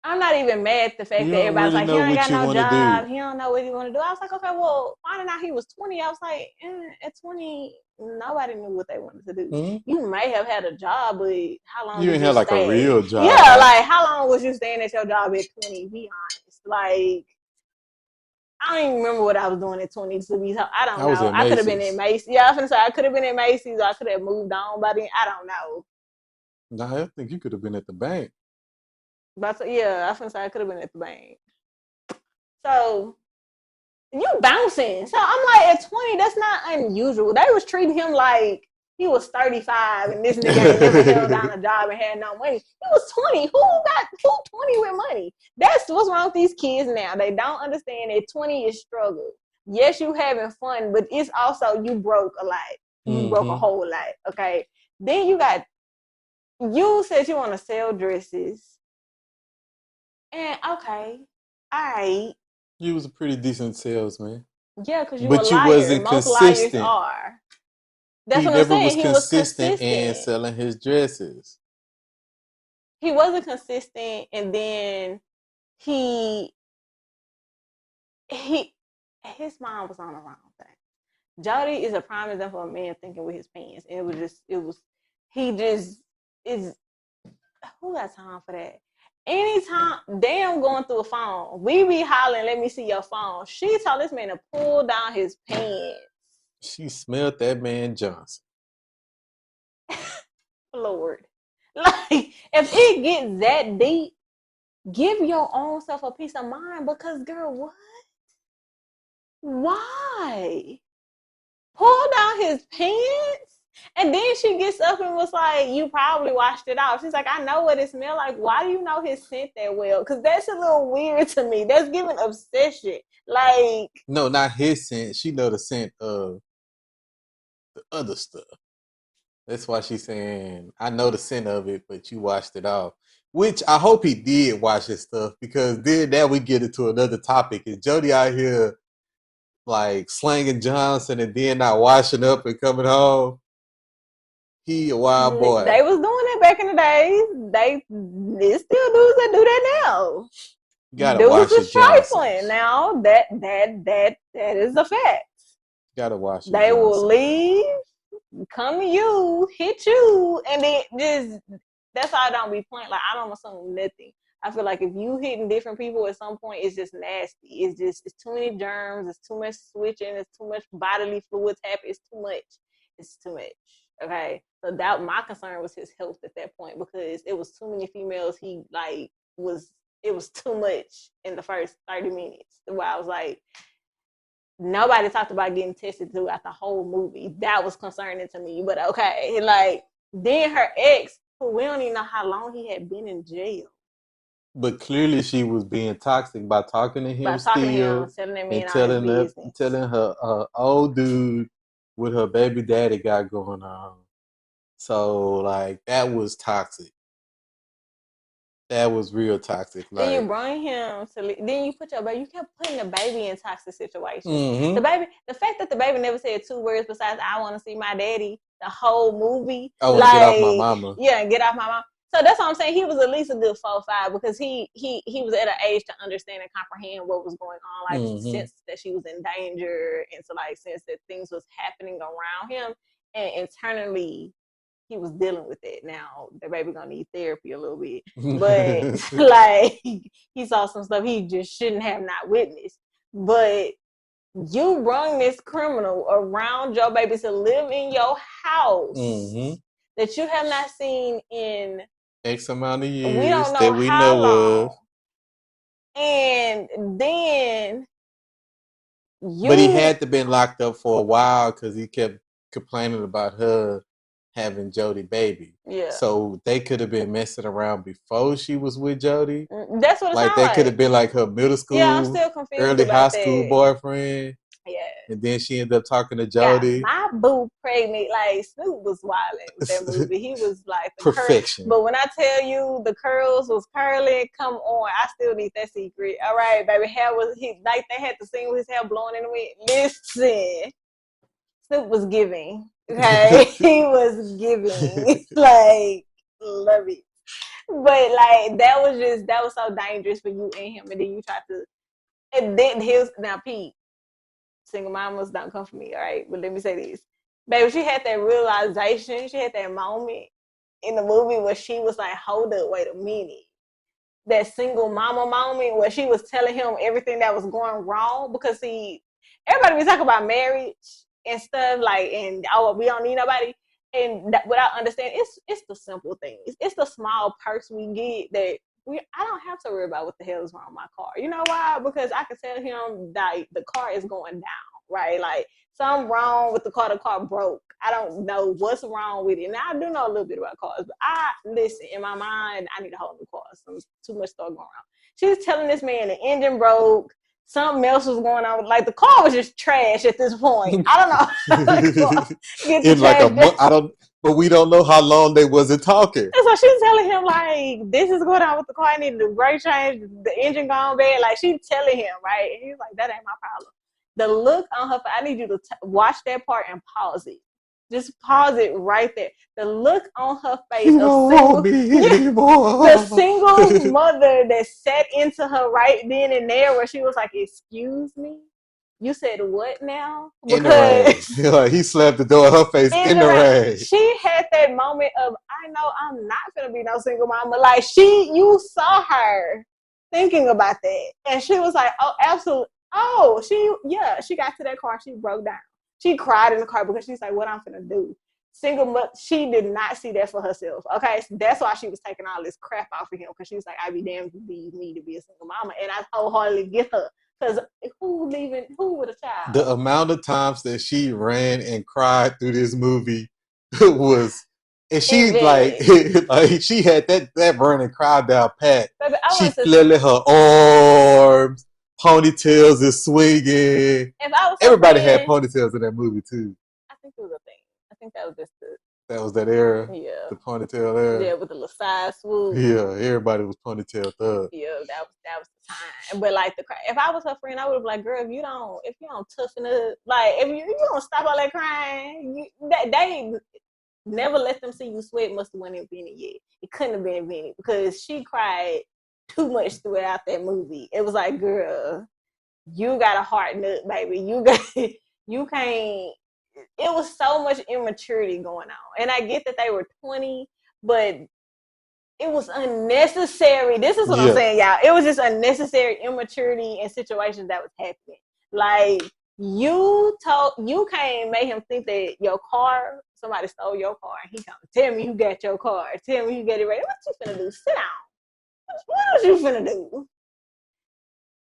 I'm not even mad at the fact You that don't everybody's really like, he know ain't what got you no want to job. do. He don't know what he want to do. I was like, okay, well, finding out he was 20, I was like, at 20, nobody knew what they wanted to do. Mm-hmm. You may have had a job, but how long You did didn't you have like a stay? real job. Yeah, like, how long was you staying at your job at 20? Be honest. Like, I don't even remember what I was doing at 20 to be. I don't know. I could have been at Macy's. Yeah, I was gonna say I could have been at Macy's, or I could have moved on by then. I don't know. No, I think you could have been at the bank. But yeah, I was gonna say I could have been at the bank. So you bouncing. So I'm like, at 20, that's not unusual. They was treating him like he was 35 and this nigga ain't never held down a job and had no money. He was 20. Who 20 with money? That's what's wrong with these kids now. They don't understand that 20 is struggle. Yes, you having fun, but it's also you broke a lot. You broke a whole lot. Okay. Then you said you want to sell dresses. And okay, all right. You was a pretty decent salesman. Yeah, because you a But you liar. wasn't Most liars consistent. are. That's He what I'm never saying. was He was consistent in consistent. selling his dresses. He wasn't consistent, and then he his mom was on the wrong thing. Jody is a prime example of a man thinking with his pants. And he just is. Who got time for that? Anytime, damn, going through a phone, we be hollering, let me see your phone. She told this man to pull down his pants. She smelled that man Johnson. Lord. Like, if it gets that deep, give your own self a peace of mind because, girl, what? Why? Pull down his pants? And then she gets up and was like, you probably washed it off. She's like, I know what it smells like. Why do you know his scent that well? Because that's a little weird to me. That's giving obsession. Like, no, not his scent. She know the scent of the other stuff. That's why she's saying, I know the scent of it, but you washed it off. Which I hope he did wash his stuff, because then that we get into another topic. Is Jody out here like slanging Johnson and then not washing up and coming home? He a wild boy. They was doing it back in the days. There's still dudes that do that now. You gotta dudes wash is your trifling. Now that is a fact. You gotta wash your They Johnson. will leave, come to you, hit you, and then just that's how I don't be playing. Like, I don't assume nothing. I feel like if you hitting different people at some point, it's just nasty. It's too many germs. It's too much switching. It's too much bodily fluids happening. It's too much. It's too much. Okay. So that my concern was his health at that point, because it was too many females. It was too much in the first 30 minutes. Where I was like, nobody talked about getting tested throughout the whole movie. That was concerning to me. But okay, like, then her ex, who we don't even know how long he had been in jail. But clearly she was being toxic by talking to him still, and telling her old dude what her baby daddy got going on. So, like, that was toxic. That was real toxic. Like, then you bring him to. Then you put your baby. You kept putting the baby in toxic situations. mm-hmm. The fact that the baby never said 2 words besides "I want to see my daddy" the whole movie. I want to get off my mama. Yeah, and get off my mom. So that's what I'm saying. He was at least a good 4-5 because he was at an age to understand and comprehend what was going on, like sense that she was in danger, and to like sense that things was happening around him, and internally he was dealing with it. Now the baby gonna need therapy a little bit, but like he saw some stuff he just shouldn't have not witnessed. But you brung this criminal around your baby to live in your house that you have not seen in X amount of years we don't know that we how know long. of. And then But he had to been locked up for a while because he kept complaining about her having Jody baby. Yeah. So they could have been messing around before she was with Jody. That's what it like sounds they like. could have been like her middle school, yeah, I'm still confused early about high school that. boyfriend. Yeah. And then she ended up talking to Jody. My boo pregnant. Like Snoop was wilding with that movie. He was like the perfection. But when I tell you the curls was curling, come on, I still need that secret. All right, baby. Hair was like they had the scene with his hair blowing in the wind. Listen, Snoop was giving. Okay, he was giving. Like love it. But like that was so dangerous for you and him, and then you try to. And then his now Pete. Single mamas don't come for me, all right? But let me say this. Baby, she had that realization, she had that moment in the movie where she was like, hold up, wait a minute. That single mama moment where she was telling him everything that was going wrong. Because see, everybody be talking about marriage and stuff, like, and we don't need nobody. And that, without understanding, it's the simple things. It's the small perks we get that I don't have to worry about what the hell is wrong with my car. You know why? Because I can tell him that the car is going down, right? Like something wrong with the car broke. I don't know what's wrong with it. Now I do know a little bit about cars, but listen, in my mind, I need a whole new car. Too much stuff going on. She's telling this man the engine broke. Something else was going on. Like the car was just trash at this point. I don't know. In like a month, but we don't know how long they wasn't talking. And so she's telling him like, this is going on with the car. I need the brake change, the engine gone bad. Like she's telling him, right? And he's like, that ain't my problem. The look on her face, I need you to watch that part and pause it. Just pause it right there. The look on her face the single mother that sat into her right then and there where she was like, excuse me? You said what now? Because in the rain. He slapped the door in her face in the rain. She had that moment of, I know I'm not gonna be no single mama. Like you saw her thinking about that. And she was like, oh, absolutely. Oh, she got to that car, she broke down. She cried in the car because she's like, what I'm gonna do? Single mother, she did not see that for herself. Okay, so that's why she was taking all this crap off of him, because she was like, I'd be damned if you leave me to be a single mama. And I wholeheartedly get her. Because who with a child? The amount of times that she ran and cried through this movie was, and she like she had that burning cry down pat. Baby, she flailing her arms, ponytails is swinging. Everybody had ponytails in that movie too. I think it was a thing. I think that was just that was that era. Yeah, the ponytail era. Yeah, with the little side swoop. Yeah, everybody was ponytailed up. Yeah, that was the time. But like if I was her friend, I would have been like, girl, if you don't toughen up, like if you don't stop all that crying, they never let them see you sweat. Must have went invented yet. It couldn't have been invented because she cried too much throughout that movie. It was like, girl, you got a heart nut, baby. You can't. It was so much immaturity going on. And I get that they were 20, but it was unnecessary. This is what I'm saying, y'all. It was just unnecessary immaturity in situations that was happening. Like, you can't make him think that your car, somebody stole your car, and he come, tell me you got your car. Tell me you get it ready. What you finna do? Sit down. What was you finna do?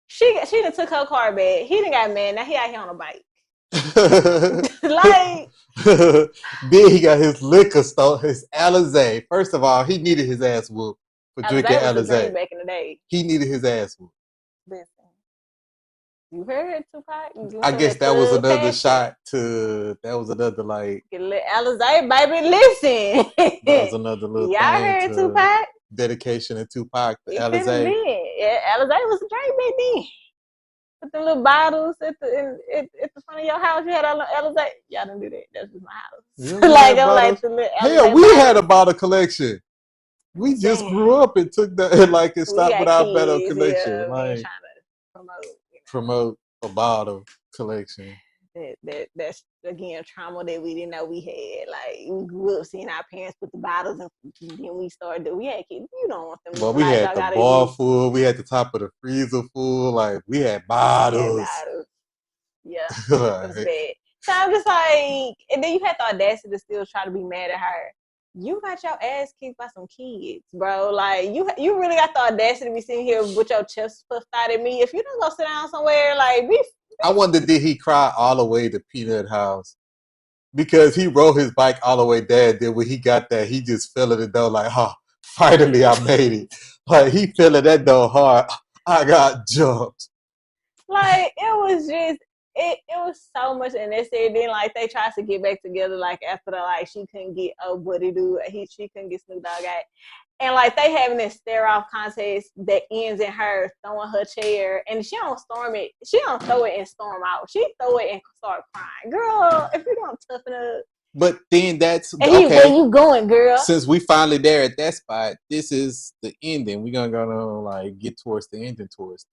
She done took her car back. He done got mad. Now he out here on a bike. Like then he got his liquor store, his Alizé. First of all, he needed his ass whooped for drinking Alizé. Back in the day, he needed his ass whooped. Listen, you heard Tupac? I guess that was another shot to. That was another like Alizé, baby. Listen, that was another little. Y'all heard Tupac? Dedication to Tupac. Alizé. Yeah, Alizé was a drink back then. Put the little bottles at the front of your house. You had all the Alizé. Y'all didn't do that. That's just my house. Like I'm like the little Hell, we had a bottle collection. We just Damn. grew up and took that like and We stopped with got our bottle kids, collection. yeah. We ain't Like trying to promote, promote a bottle collection. that's again trauma that we didn't know we had. Like we grew up seeing our parents put the bottles and then we started we had kids. You don't want them Well, we light had dog the out of bar this. full. We had the top of the freezer full. Like we had Yeah, bottles. bottles. Yeah. It was Like, bad. So I'm just like, and then you had the audacity to still try to be mad at her. You got your ass kicked by some kids, bro. Like you really got the audacity to be sitting here with your chest puffed out at me. If you don't go sit down somewhere, like be I wonder, did he cry all the way to Peanut House? Because he rode his bike all the way there. Then when he got there, he just fell in the door like, oh, finally I made it. Like he feeling that door hard. I got jumped. like it was just it was so much, and they said then like they tried to get back together like after the like she couldn't get Buddy Dude, she couldn't get Snoop Dogg out, and like they having this stare off contest that ends in her throwing her chair, and she don't storm it, she don't throw it and storm out, she throw it and start crying. Girl, if you don't toughen up, But then that's and he where okay. you going, girl? Since we finally there at that spot, this is the ending. We're gonna like get towards the ending towards this.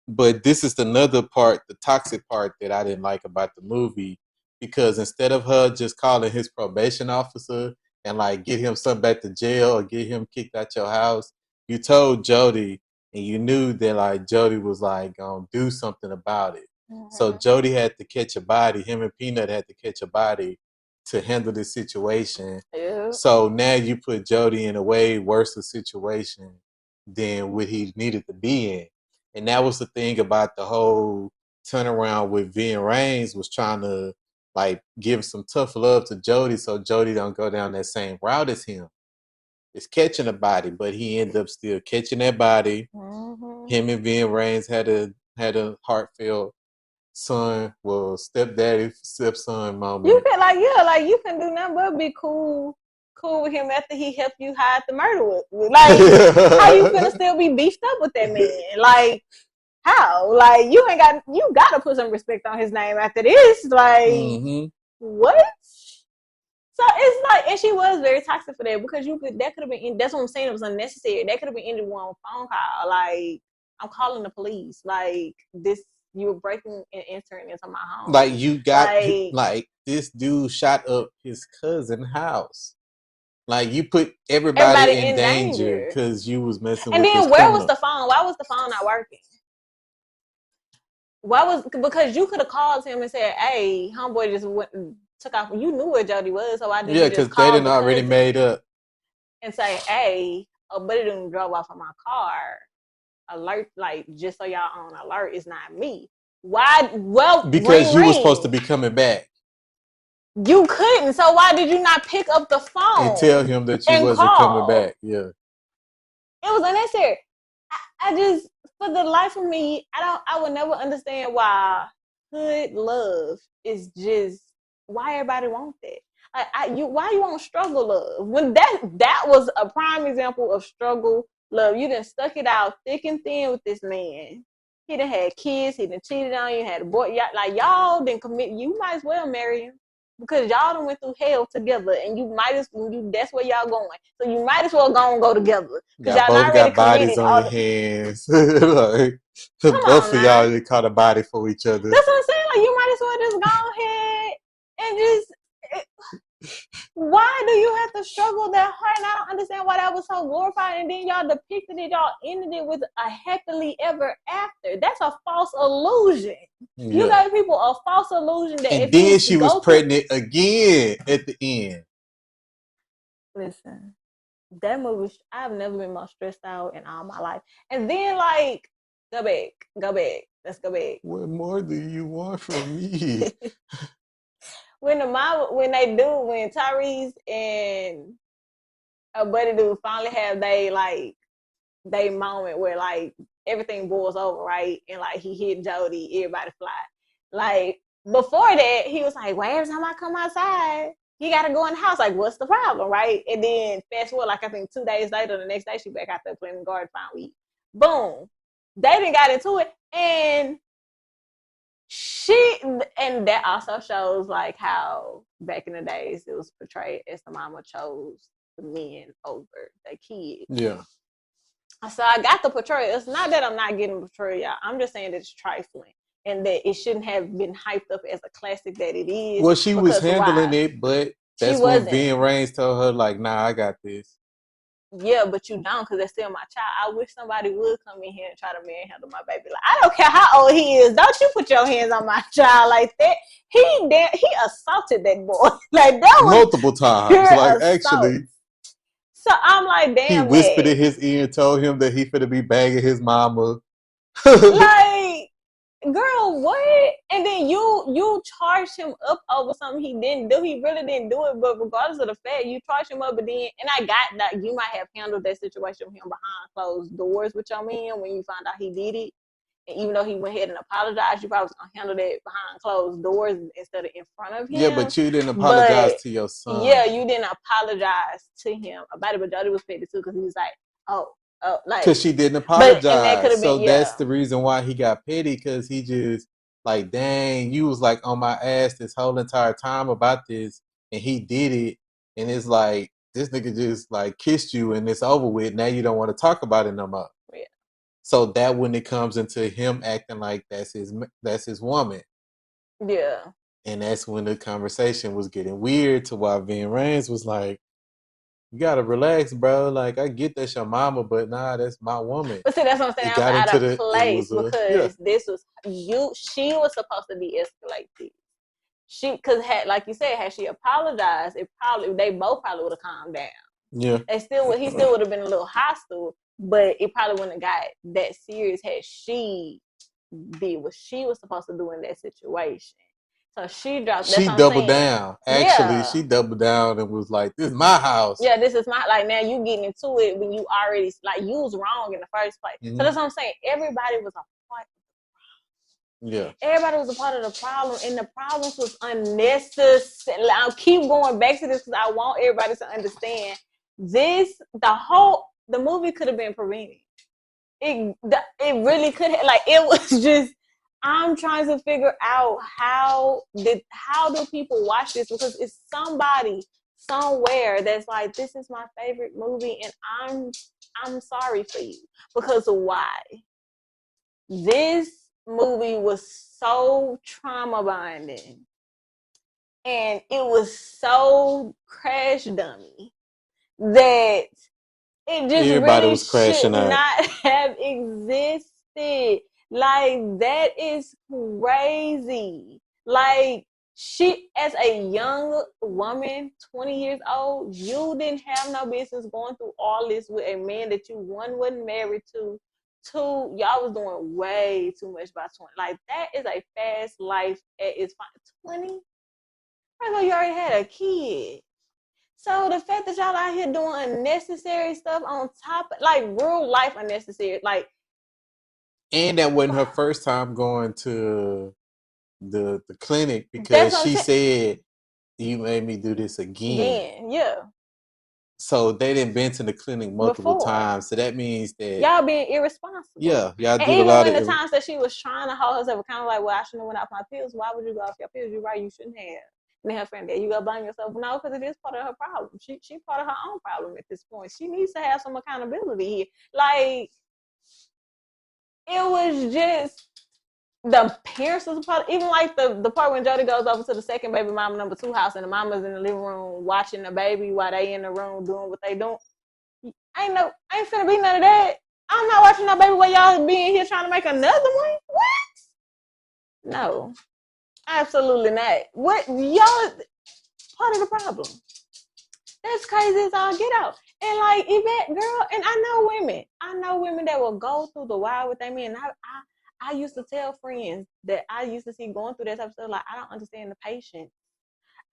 But this is another part, the toxic part that I didn't like about the movie, because instead of her just calling his probation officer and like get him sent back to jail or get him kicked out your house, you told Jody and you knew that like Jody was like gonna do something about it. So Jody had to catch a body. Him and Peanut had to catch a body to handle this situation. Yeah. So now you put Jody in a way worse situation than what he needed to be in. And that was the thing about the whole turnaround with Vin Raines, was trying to like give some tough love to Jody so Jody don't go down that same route as him. It's catching a body, but he ended up still catching that body. Him and Vin Raines had a heartfelt stepdaddy, stepson moment. You can like you can do nothing but be cool with him after he helped you hide the murder with. Like how you finna still be beefed up with that man? Like how? Like you gotta put some respect on his name after this. Like what? So it's like, and she was very toxic for that because that could have been. That's what I'm saying. It was unnecessary. That could have been ended one phone call. Like I'm calling the police. Like this, you were breaking and entering into my home. Like you got like this dude shot up his cousin's house. Like you put everybody in danger because you was messing and with this then where criminal. was the phone? Why was the phone not working? Because you could have called him and said, "Hey, homeboy just went and took off." You knew where Jody was, so why didn't you just call they already made up and say, "Hey, buddy didn't drove off of my car. Alert, like just so y'all on alert, it's not me." Why? Well, because you were supposed to be coming back. You couldn't, so why did you not pick up the phone and tell him that you wasn't coming back? Yeah, it was unnecessary. I just, for the life of me, I would never understand why hood love is just why everybody wants that. Why you want struggle love when that was a prime example of struggle love. You done stuck it out thick and thin with this man. He done had kids. He done cheated on you. Had a boy. Y'all didn't commit. You might as well marry him because y'all done went through hell together, and that's where y'all going. So you might as well go together because y'all both already got bodies committed. on your hands. Like, both of y'all caught a body for each other. That's what I'm saying. Like you might as well just go ahead and just. Why do you have to struggle that hard? And I don't understand why that was so glorified. And then y'all depicted it, y'all ended it with a happily ever after. That's a false illusion. Yeah. You gave people a false illusion that and then she was pregnant again at the end. Listen, that movie, I've never been more stressed out in all my life. And then like, go back. Let's go back. What more do you want from me? When Tyrese and a buddy dude finally have they moment where like everything boils over, right? And like he hit Jody, everybody fly. Like before that, he was like, well, every time I come outside, he gotta go in the house. Like, what's the problem, right? And then fast forward, like I think 2 days later, the next day she back out there playing the garden finally. Boom. They didn't got into it. And that also shows like how back in the days it was portrayed as the mama chose the men over the kids. Yeah. So I got the portrayal. It's not that I'm not getting portrayal. I'm just saying that it's trifling and that it shouldn't have been hyped up as a classic that it is. Well, she was handling why? it, but She that's when wasn't. Vin Raines told her, like, nah, I got this. Yeah, but you don't, because that's still my child. I wish somebody would come in here and try to manhandle my baby. Like, I don't care how old he is. Don't you put your hands on my child like that. He assaulted that boy. Like, that was multiple times. Like, assault. actually, so I'm like, damn. He whispered in his ear and told him that he finna be bagging his mama. Like, girl, what? And then you charged him up over something he didn't do. He really didn't do it, but regardless of the fact, you charged him up. But then, and I got that you might have handled that situation with him behind closed doors with your man when you found out he did it. And even though he went ahead and apologized, you probably was gonna handle that behind closed doors instead of in front of him. Yeah, but you didn't apologize to your son. Yeah, you didn't apologize to him about it, but Jody was petty too because he was like, like, because she didn't apologize. That so that's the reason why he got petty, because he just like, dang, you was like on my ass this whole entire time about this, and he did it, and it's like this nigga just like kissed you and it's over with. Now you don't want to talk about it no more. Yeah. So that when it comes into him acting like that's his woman. Yeah. And that's when the conversation was getting weird to why Vin Raines was like, you gotta relax, bro. Like, I get that's your mama, but nah, that's my woman. But see, that's what I'm saying. It got out of place because this was she was supposed to de-escalate. Because like you said, had she apologized, they both probably would have calmed down. Yeah. He still would have been a little hostile, but it probably wouldn't have got that serious had she did what she was supposed to do in that situation. So she dropped. She doubled down. Actually, she doubled down and was like, "This is my house." Yeah, this is my, like, now you getting into it when you already, like, you was wrong in the first place. Mm-hmm. So that's what I'm saying. Everybody was a part of the problem. Yeah. Everybody was a part of the problem, and the problems was unnecessary. I'll keep going back to this because I want everybody to understand this. The movie could have been prevented. It really could have. Like, it was just. I'm trying to figure out how do people watch this, because it's somebody somewhere that's like, this is my favorite movie and I'm sorry for you. Because why? This movie was so trauma bonding and it was so crash dummy that it just everybody really was crashing should not have existed. Like, that is crazy. Like, she, as a young woman, 20 years old, you didn't have no business going through all this with a man that you, one, wasn't married to, two, y'all was doing way too much by 20. Like, that is a fast life at its 20? First of all, you already had a kid. So the fact that y'all out here doing unnecessary stuff on top, like real life unnecessary, like. And that wasn't her first time going to the clinic, because she said, you made me do this again. Yeah. So they didn't been to the clinic multiple times. So that means that y'all being irresponsible. Yeah, y'all do a lot of. Even when the times that she was trying to hold herself, kind of like, well, I shouldn't have went off my pills. Why would you go off your pills? You're right, you shouldn't have. And then her friend, there, you go blame yourself. No, because it is part of her problem. She part of her own problem at this point. She needs to have some accountability here. Like, it was just the parents was part. Even like the part when Jody goes over to the second baby mama number 2 house and the mama's in the living room watching the baby while they in the room doing what they doing. I ain't finna be none of that. I'm not watching no baby while y'all being here trying to make another one. What? No, absolutely not. What, y'all part of the problem? That's crazy as all get out. And like, Yvette, girl, and I know women that will go through the wild with their men. I used to tell friends that I used to see going through that type of stuff, like, I don't understand the patience.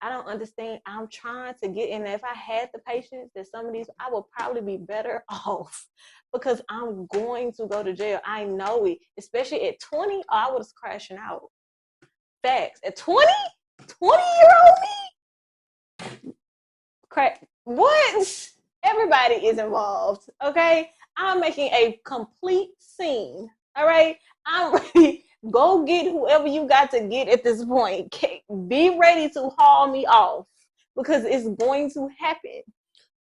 I don't understand. I'm trying to get in there. If I had the patience that some of these, I would probably be better off, because I'm going to go to jail. I know it. Especially at 20, I was crashing out. Facts. At 20? 20-year-old me? Crack. What? Everybody is involved, okay? I'm making a complete scene, all right? I'm ready. Go get whoever you got to get at this point. Be ready to haul me off, because it's going to happen.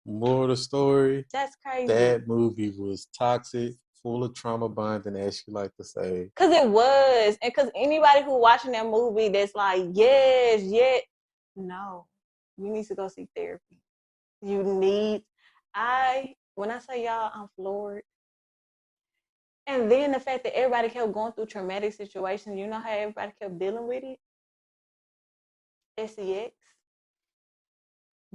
More of the story, That's crazy. that movie was toxic, full of trauma bonding, as you like to say. Because it was. And because anybody who watching that movie that's like, yes, no. You need to go seek therapy. You need, when I say y'all, I'm floored. And then the fact that everybody kept going through traumatic situations, you know how everybody kept dealing with it? SEX.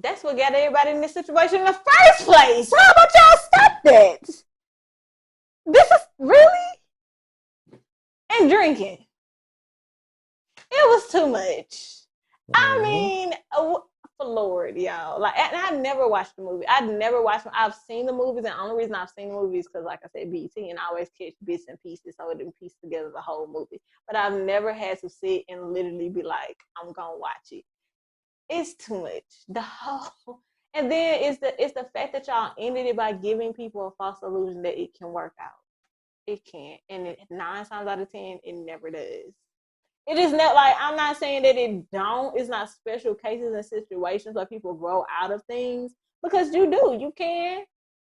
That's what got everybody in this situation in the first place. How about y'all stop that? This is really? And drinking. It was too much. I mean, for Lord, y'all. Like, and I never watched the movie. I've never watched them. I've seen the movies, and the only reason I've seen the movies because, like I said, BT, and I always catch bits and pieces, so it didn't piece together the whole movie. But I've never had to sit and literally be like, I'm gonna watch it. It's too much. The whole, and then it's the fact that y'all ended it by giving people a false illusion that it can work out. It can't, and 9 times out of 10, it never does. It is not like, I'm not saying that it don't. It's not special cases and situations where people grow out of things, because you do. You can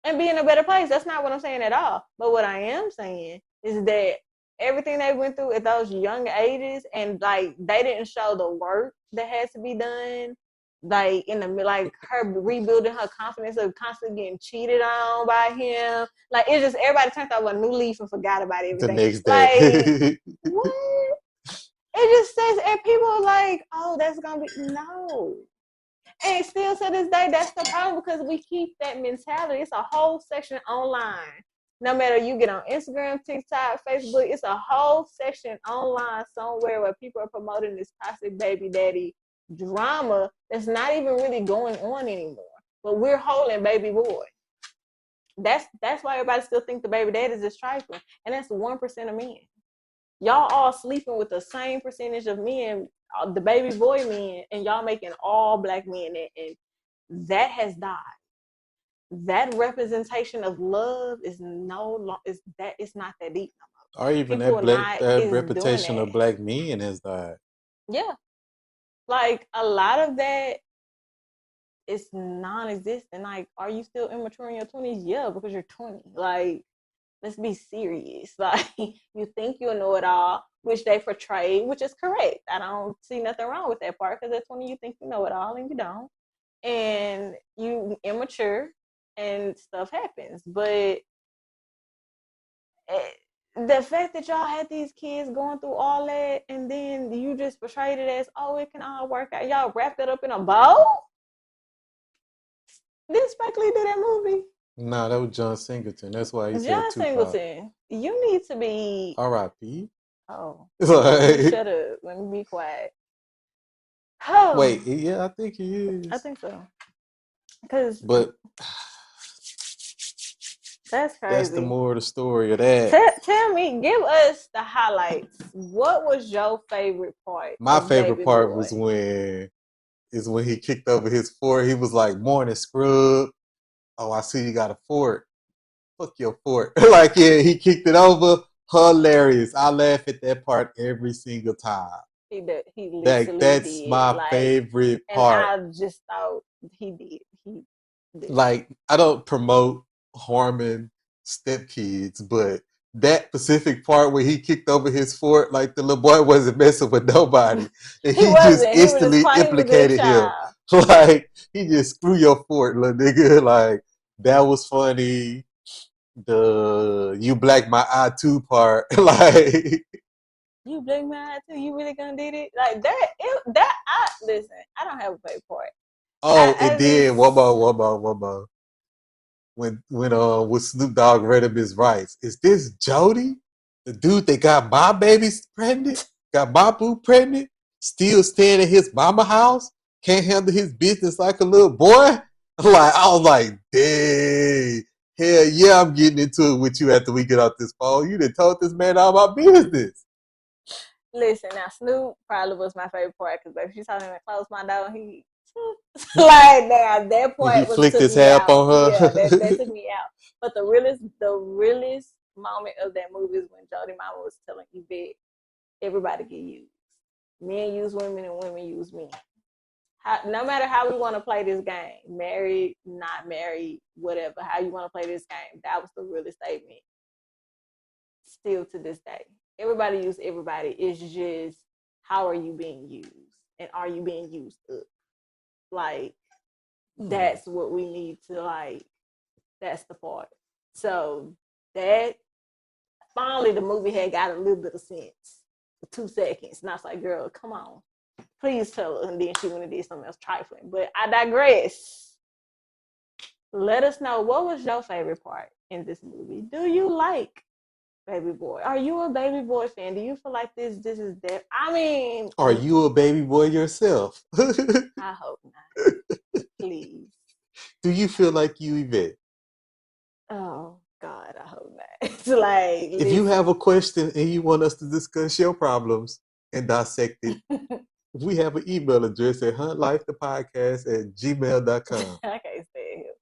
and be in a better place. That's not what I'm saying at all. But what I am saying is that everything they went through at those young ages, and like they didn't show the work that has to be done. Like like her rebuilding her confidence of constantly getting cheated on by him. Like it's just everybody turned over a new leaf and forgot about everything. The next day. Like what? It just says, and people are like, oh, that's gonna be no. And still to this day, that's the problem, because we keep that mentality. It's a whole section online. No matter you get on Instagram, TikTok, Facebook, it's a whole section online somewhere where people are promoting this toxic baby daddy drama that's not even really going on anymore. But we're holding baby boy. That's why everybody still think the baby daddies is trifling. And that's 1% of men. Y'all all sleeping with the same percentage of men, the baby boy men, and y'all making all black men, and that has died. That representation of love is it's not that deep no Or even more. that reputation of black men has died. Yeah. Like a lot of that is non-existent. Like, are you still immature in your 20s? Yeah, because you're 20. Like, let's be serious. Like, you think you know it all, which they portray, which is correct. I don't see nothing wrong with that part, because at 20 you think you know it all and you don't. And you immature and stuff happens. But the fact that y'all had these kids going through all that, and then you just portrayed it as, oh, it can all work out. Y'all wrapped it up in a bow? Did Spike Lee do that movie? No, that was John Singleton. That's why he said John Tupac. Singleton, you need to be R.I.P. Oh, Like, shut up. Let me be quiet. Oh, wait, yeah, I think he is. I think so. But that's crazy. That's the moral of the story of that. Tell me, give us the highlights. What was your favorite part? My favorite Baby part Boy? was when he kicked over his fort. He was like, "Morning, scrub. Oh, I see you got a fort. Fuck your fort." Like, yeah, he kicked it over. Hilarious. I laugh at that part every single time. He literally That's did. my favorite part. And I just thought he did. He did. Like, I don't promote harming stepkids, but that specific part where he kicked over his fort, like the little boy wasn't messing with nobody, and he just instantly implicated him. Like, he just screw your fort, little nigga. Like, that was funny. The "you black my eye too" part, like, you black my eye too. You really gonna did it like that? Listen. I don't have a favorite part. Oh, it did. One more. When with Snoop Dogg read him his rights. Is this Jody, the dude that got my baby pregnant, got my boo pregnant, still staying at his mama house, can't handle his business like a little boy? Like, I was like, dang, hell yeah, I'm getting into it with you after we get off this phone. You done told this man all my business. Listen, now Snoop probably was my favorite part, because baby, she told him to close my door, and he like that point He flicked his hat on her. Yeah, that took me out. But the realest moment of that movie is when Jody Mama was telling Yvette, everybody get used. Men use women and women use men. no matter how we want to play this game, married, not married, whatever, how you want to play this game, that was the realest statement. Still to this day, everybody use everybody. It's just how are you being used, and are you being used up? Like that's what we need to like. That's the part. So that finally the movie had got a little bit of sense for 2 seconds, and I was like, "Girl, come on, please tell her." And then she went and did something else trifling. But I digress. Let us know, what was your favorite part in this movie? Do you like Baby Boy? Are you a Baby Boy fan? Do you feel like this is that? I mean, Are you a baby boy yourself? I hope not. Please. Do you feel like you, Yvette? Oh God, I hope not. It's like, If you have a question and you want us to discuss your problems and dissect it, we have an email address at huntlifethepodcast@gmail.com. I can't stand him.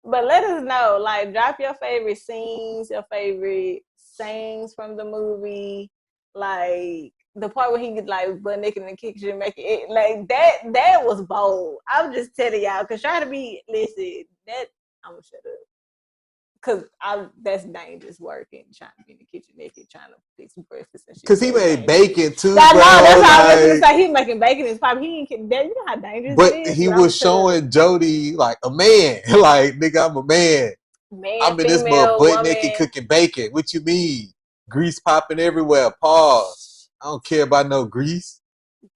But let us know. Like, drop your favorite scenes, your favorite sayings from the movie. Like the part where he get like butt naked in the kitchen, making it like that. That was bold. I'm just telling y'all, cause try to be listen. That I'm gonna shut up. Cause that's dangerous work and trying to be in the kitchen naked, trying to fix breakfast and shit. Because he made bacon too, I bro. know, that's how I was Like, gonna say. He making bacon in his pipe. He ain't that. You know how dangerous it but is. he But I'm was showing Jody like a man. Like, nigga, I'm a man. man, I'm in this mud female, butt naked woman. cooking bacon. What you mean? Grease popping everywhere. Pause. I don't care about no grease.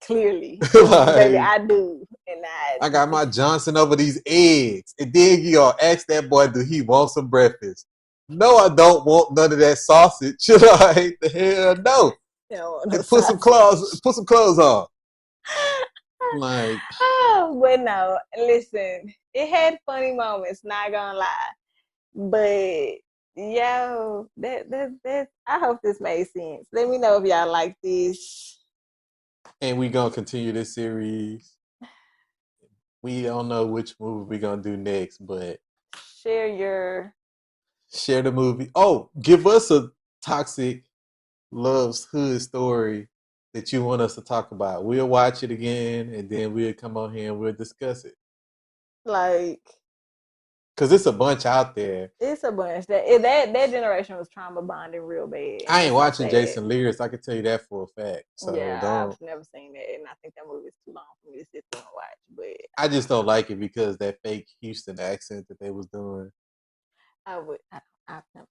Clearly, baby, Like, I do, and I got my Johnson over these eggs. And then you gonna ask that boy, do he want some breakfast? No, I don't want none of that sausage. Like, the hell no. no Put some clothes on. Like, but no, listen, it had funny moments. Not gonna lie, but yo, that I hope this made sense. Let me know if y'all like this. and we gonna continue this series. We don't know which movie we gonna do next, but Share the movie. Oh, give us a toxic love's hood story that you want us to talk about. We'll watch it again, and then we'll come on here and we'll discuss it. like. Cause it's a bunch out there. It's a bunch that generation was trauma bonding real bad. And I ain't that's so watching sad. Jason Lears. I can tell you that for a fact. So Yeah, don't. I've never seen that, and I think that movie is too long for me to sit there and watch. But I just don't like it because that fake Houston accent that they was doing. I've never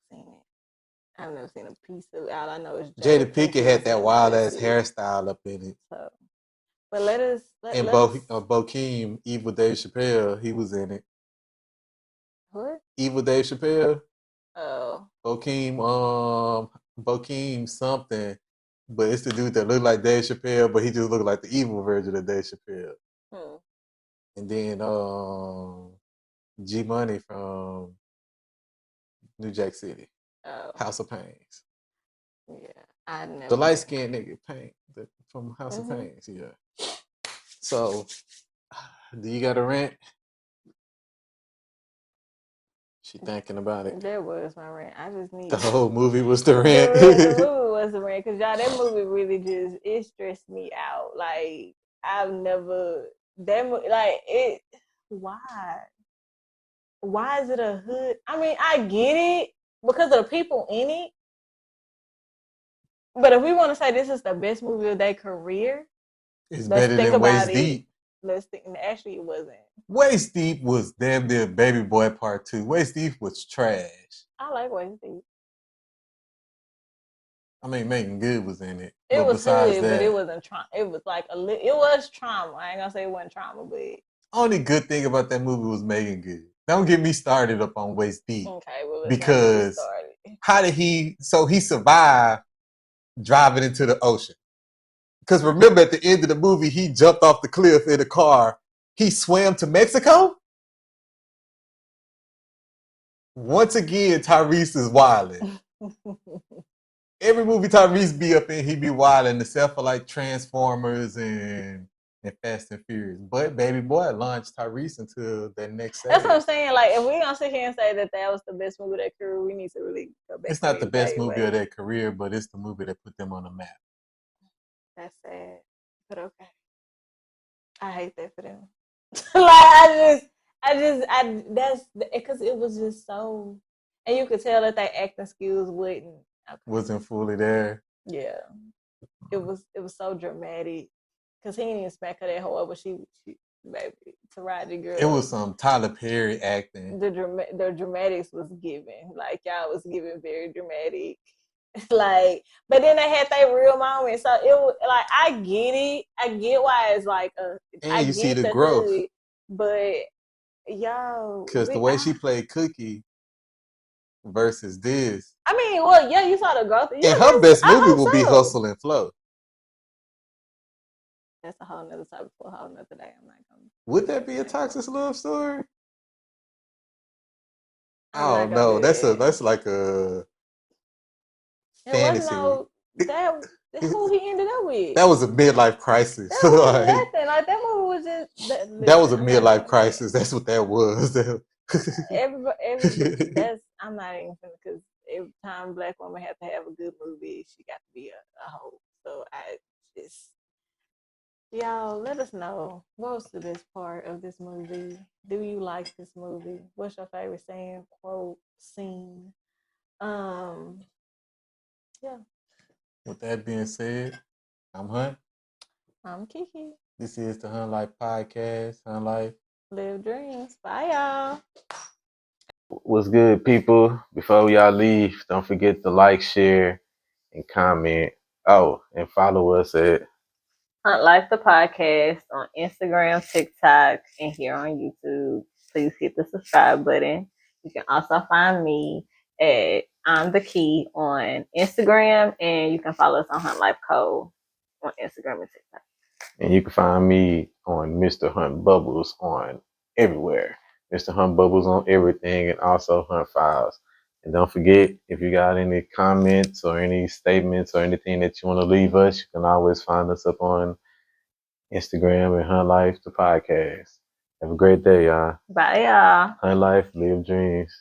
seen it. I've never seen a piece of it. All I know is Jada Jada Pinkett Pinkett had was that in it. wild That's ass it. hairstyle up in it. So, but let us. And Bokeem, Evil Dave Chappelle, he was in it. What? Evil Dave Chappelle. Oh. Bokeem something, but it's the dude that looked like Dave Chappelle, but he just looked like the evil version of Dave Chappelle. And then G Money from New Jack City, House of Pains. Yeah, I never. The light skinned nigga Pain from House of Pains. Yeah. So, do you got a rant? She thinking about it. That was my rant. I just need the whole movie was the rant. The movie was the rant because y'all, that movie really just it stressed me out. Like I've never like it. Why is it a hood? I mean, I get it because of the people in it. But if we want to say this is the best movie of their career, it's better than Waist Deep. Let's think. Actually, it wasn't. Waist Deep was damn near Baby Boy Part 2. Waist Deep was trash. I like Waist Deep. I mean, Megan Good was in it. It but was besides hood, that, but it wasn't trauma. It was like it was trauma. I ain't gonna say it wasn't trauma, but only good thing about that movie was Megan Good. Don't get me started up on Waist Deep. Okay, well, because how did he survived driving into the ocean? Because remember at the end of the movie, he jumped off the cliff in a car. He swam to Mexico? Once again, Tyrese is wilding. Every movie Tyrese be up in, he be wilding, except for like Transformers and Fast and Furious. But Baby Boy launched Tyrese into that next stage. That's what I'm saying. Like, if we're gonna sit here and say that was the best movie of their career, we need to really go back. It's not the best movie of their career, but it's the movie that put them on the map. That's sad, but okay. I hate that for them. Like that's because it was just so, and you could tell that their acting skills wasn't fully there. Yeah, it was so dramatic because he didn't even smack her that hard, but she baby Taraji girl. It was some Tyler Perry acting. The dramatics was given, like y'all was giving very dramatic. Like, but then they had their real moment, so it was like I get why it's like And I you see get the the growth, hood, but yo, because the way she played Cookie versus this. I mean, well, yeah, you saw the growth. Yeah, And her best I movie hope will be so. Hustle and Flow. That's a whole nother topic for a whole nother day. I'm not gonna. Would that be a toxic love story? I'm Oh not gonna no, do that. that's like a fantasy. It wasn't that who he ended up with. That was a midlife crisis. That was Like, nothing. Like that movie was just. that was Listen, a I'm not midlife doing crisis. That's what that was. that's I'm not even because every time a black woman have to have a good movie, she got to be a hoe. So I just y'all let us know what was the best part of this movie. Do you like this movie? What's your favorite saying, quote, scene? Yeah. With that being said, I'm Hunt. I'm Kiki. This is the Hunt Life Podcast. Hunt Life. Live dreams. Bye y'all. What's good, people? Before y'all leave, don't forget to like, share, and comment. Oh, and follow us at Hunt Life the podcast on Instagram, TikTok, and here on YouTube. Please hit the subscribe button. You can also find me at I'm the Key on Instagram, and you can follow us on Hunt Life Code on Instagram and TikTok. and you can find me on Mr. Hunt Bubbles on everywhere. Mr. Hunt Bubbles on everything, and also Hunt Files. And don't forget, if you got any comments or any statements or anything that you want to leave us, you can always find us up on Instagram and Hunt Life, the podcast. Have a great day, y'all. Bye, y'all. Hunt Life, live dreams.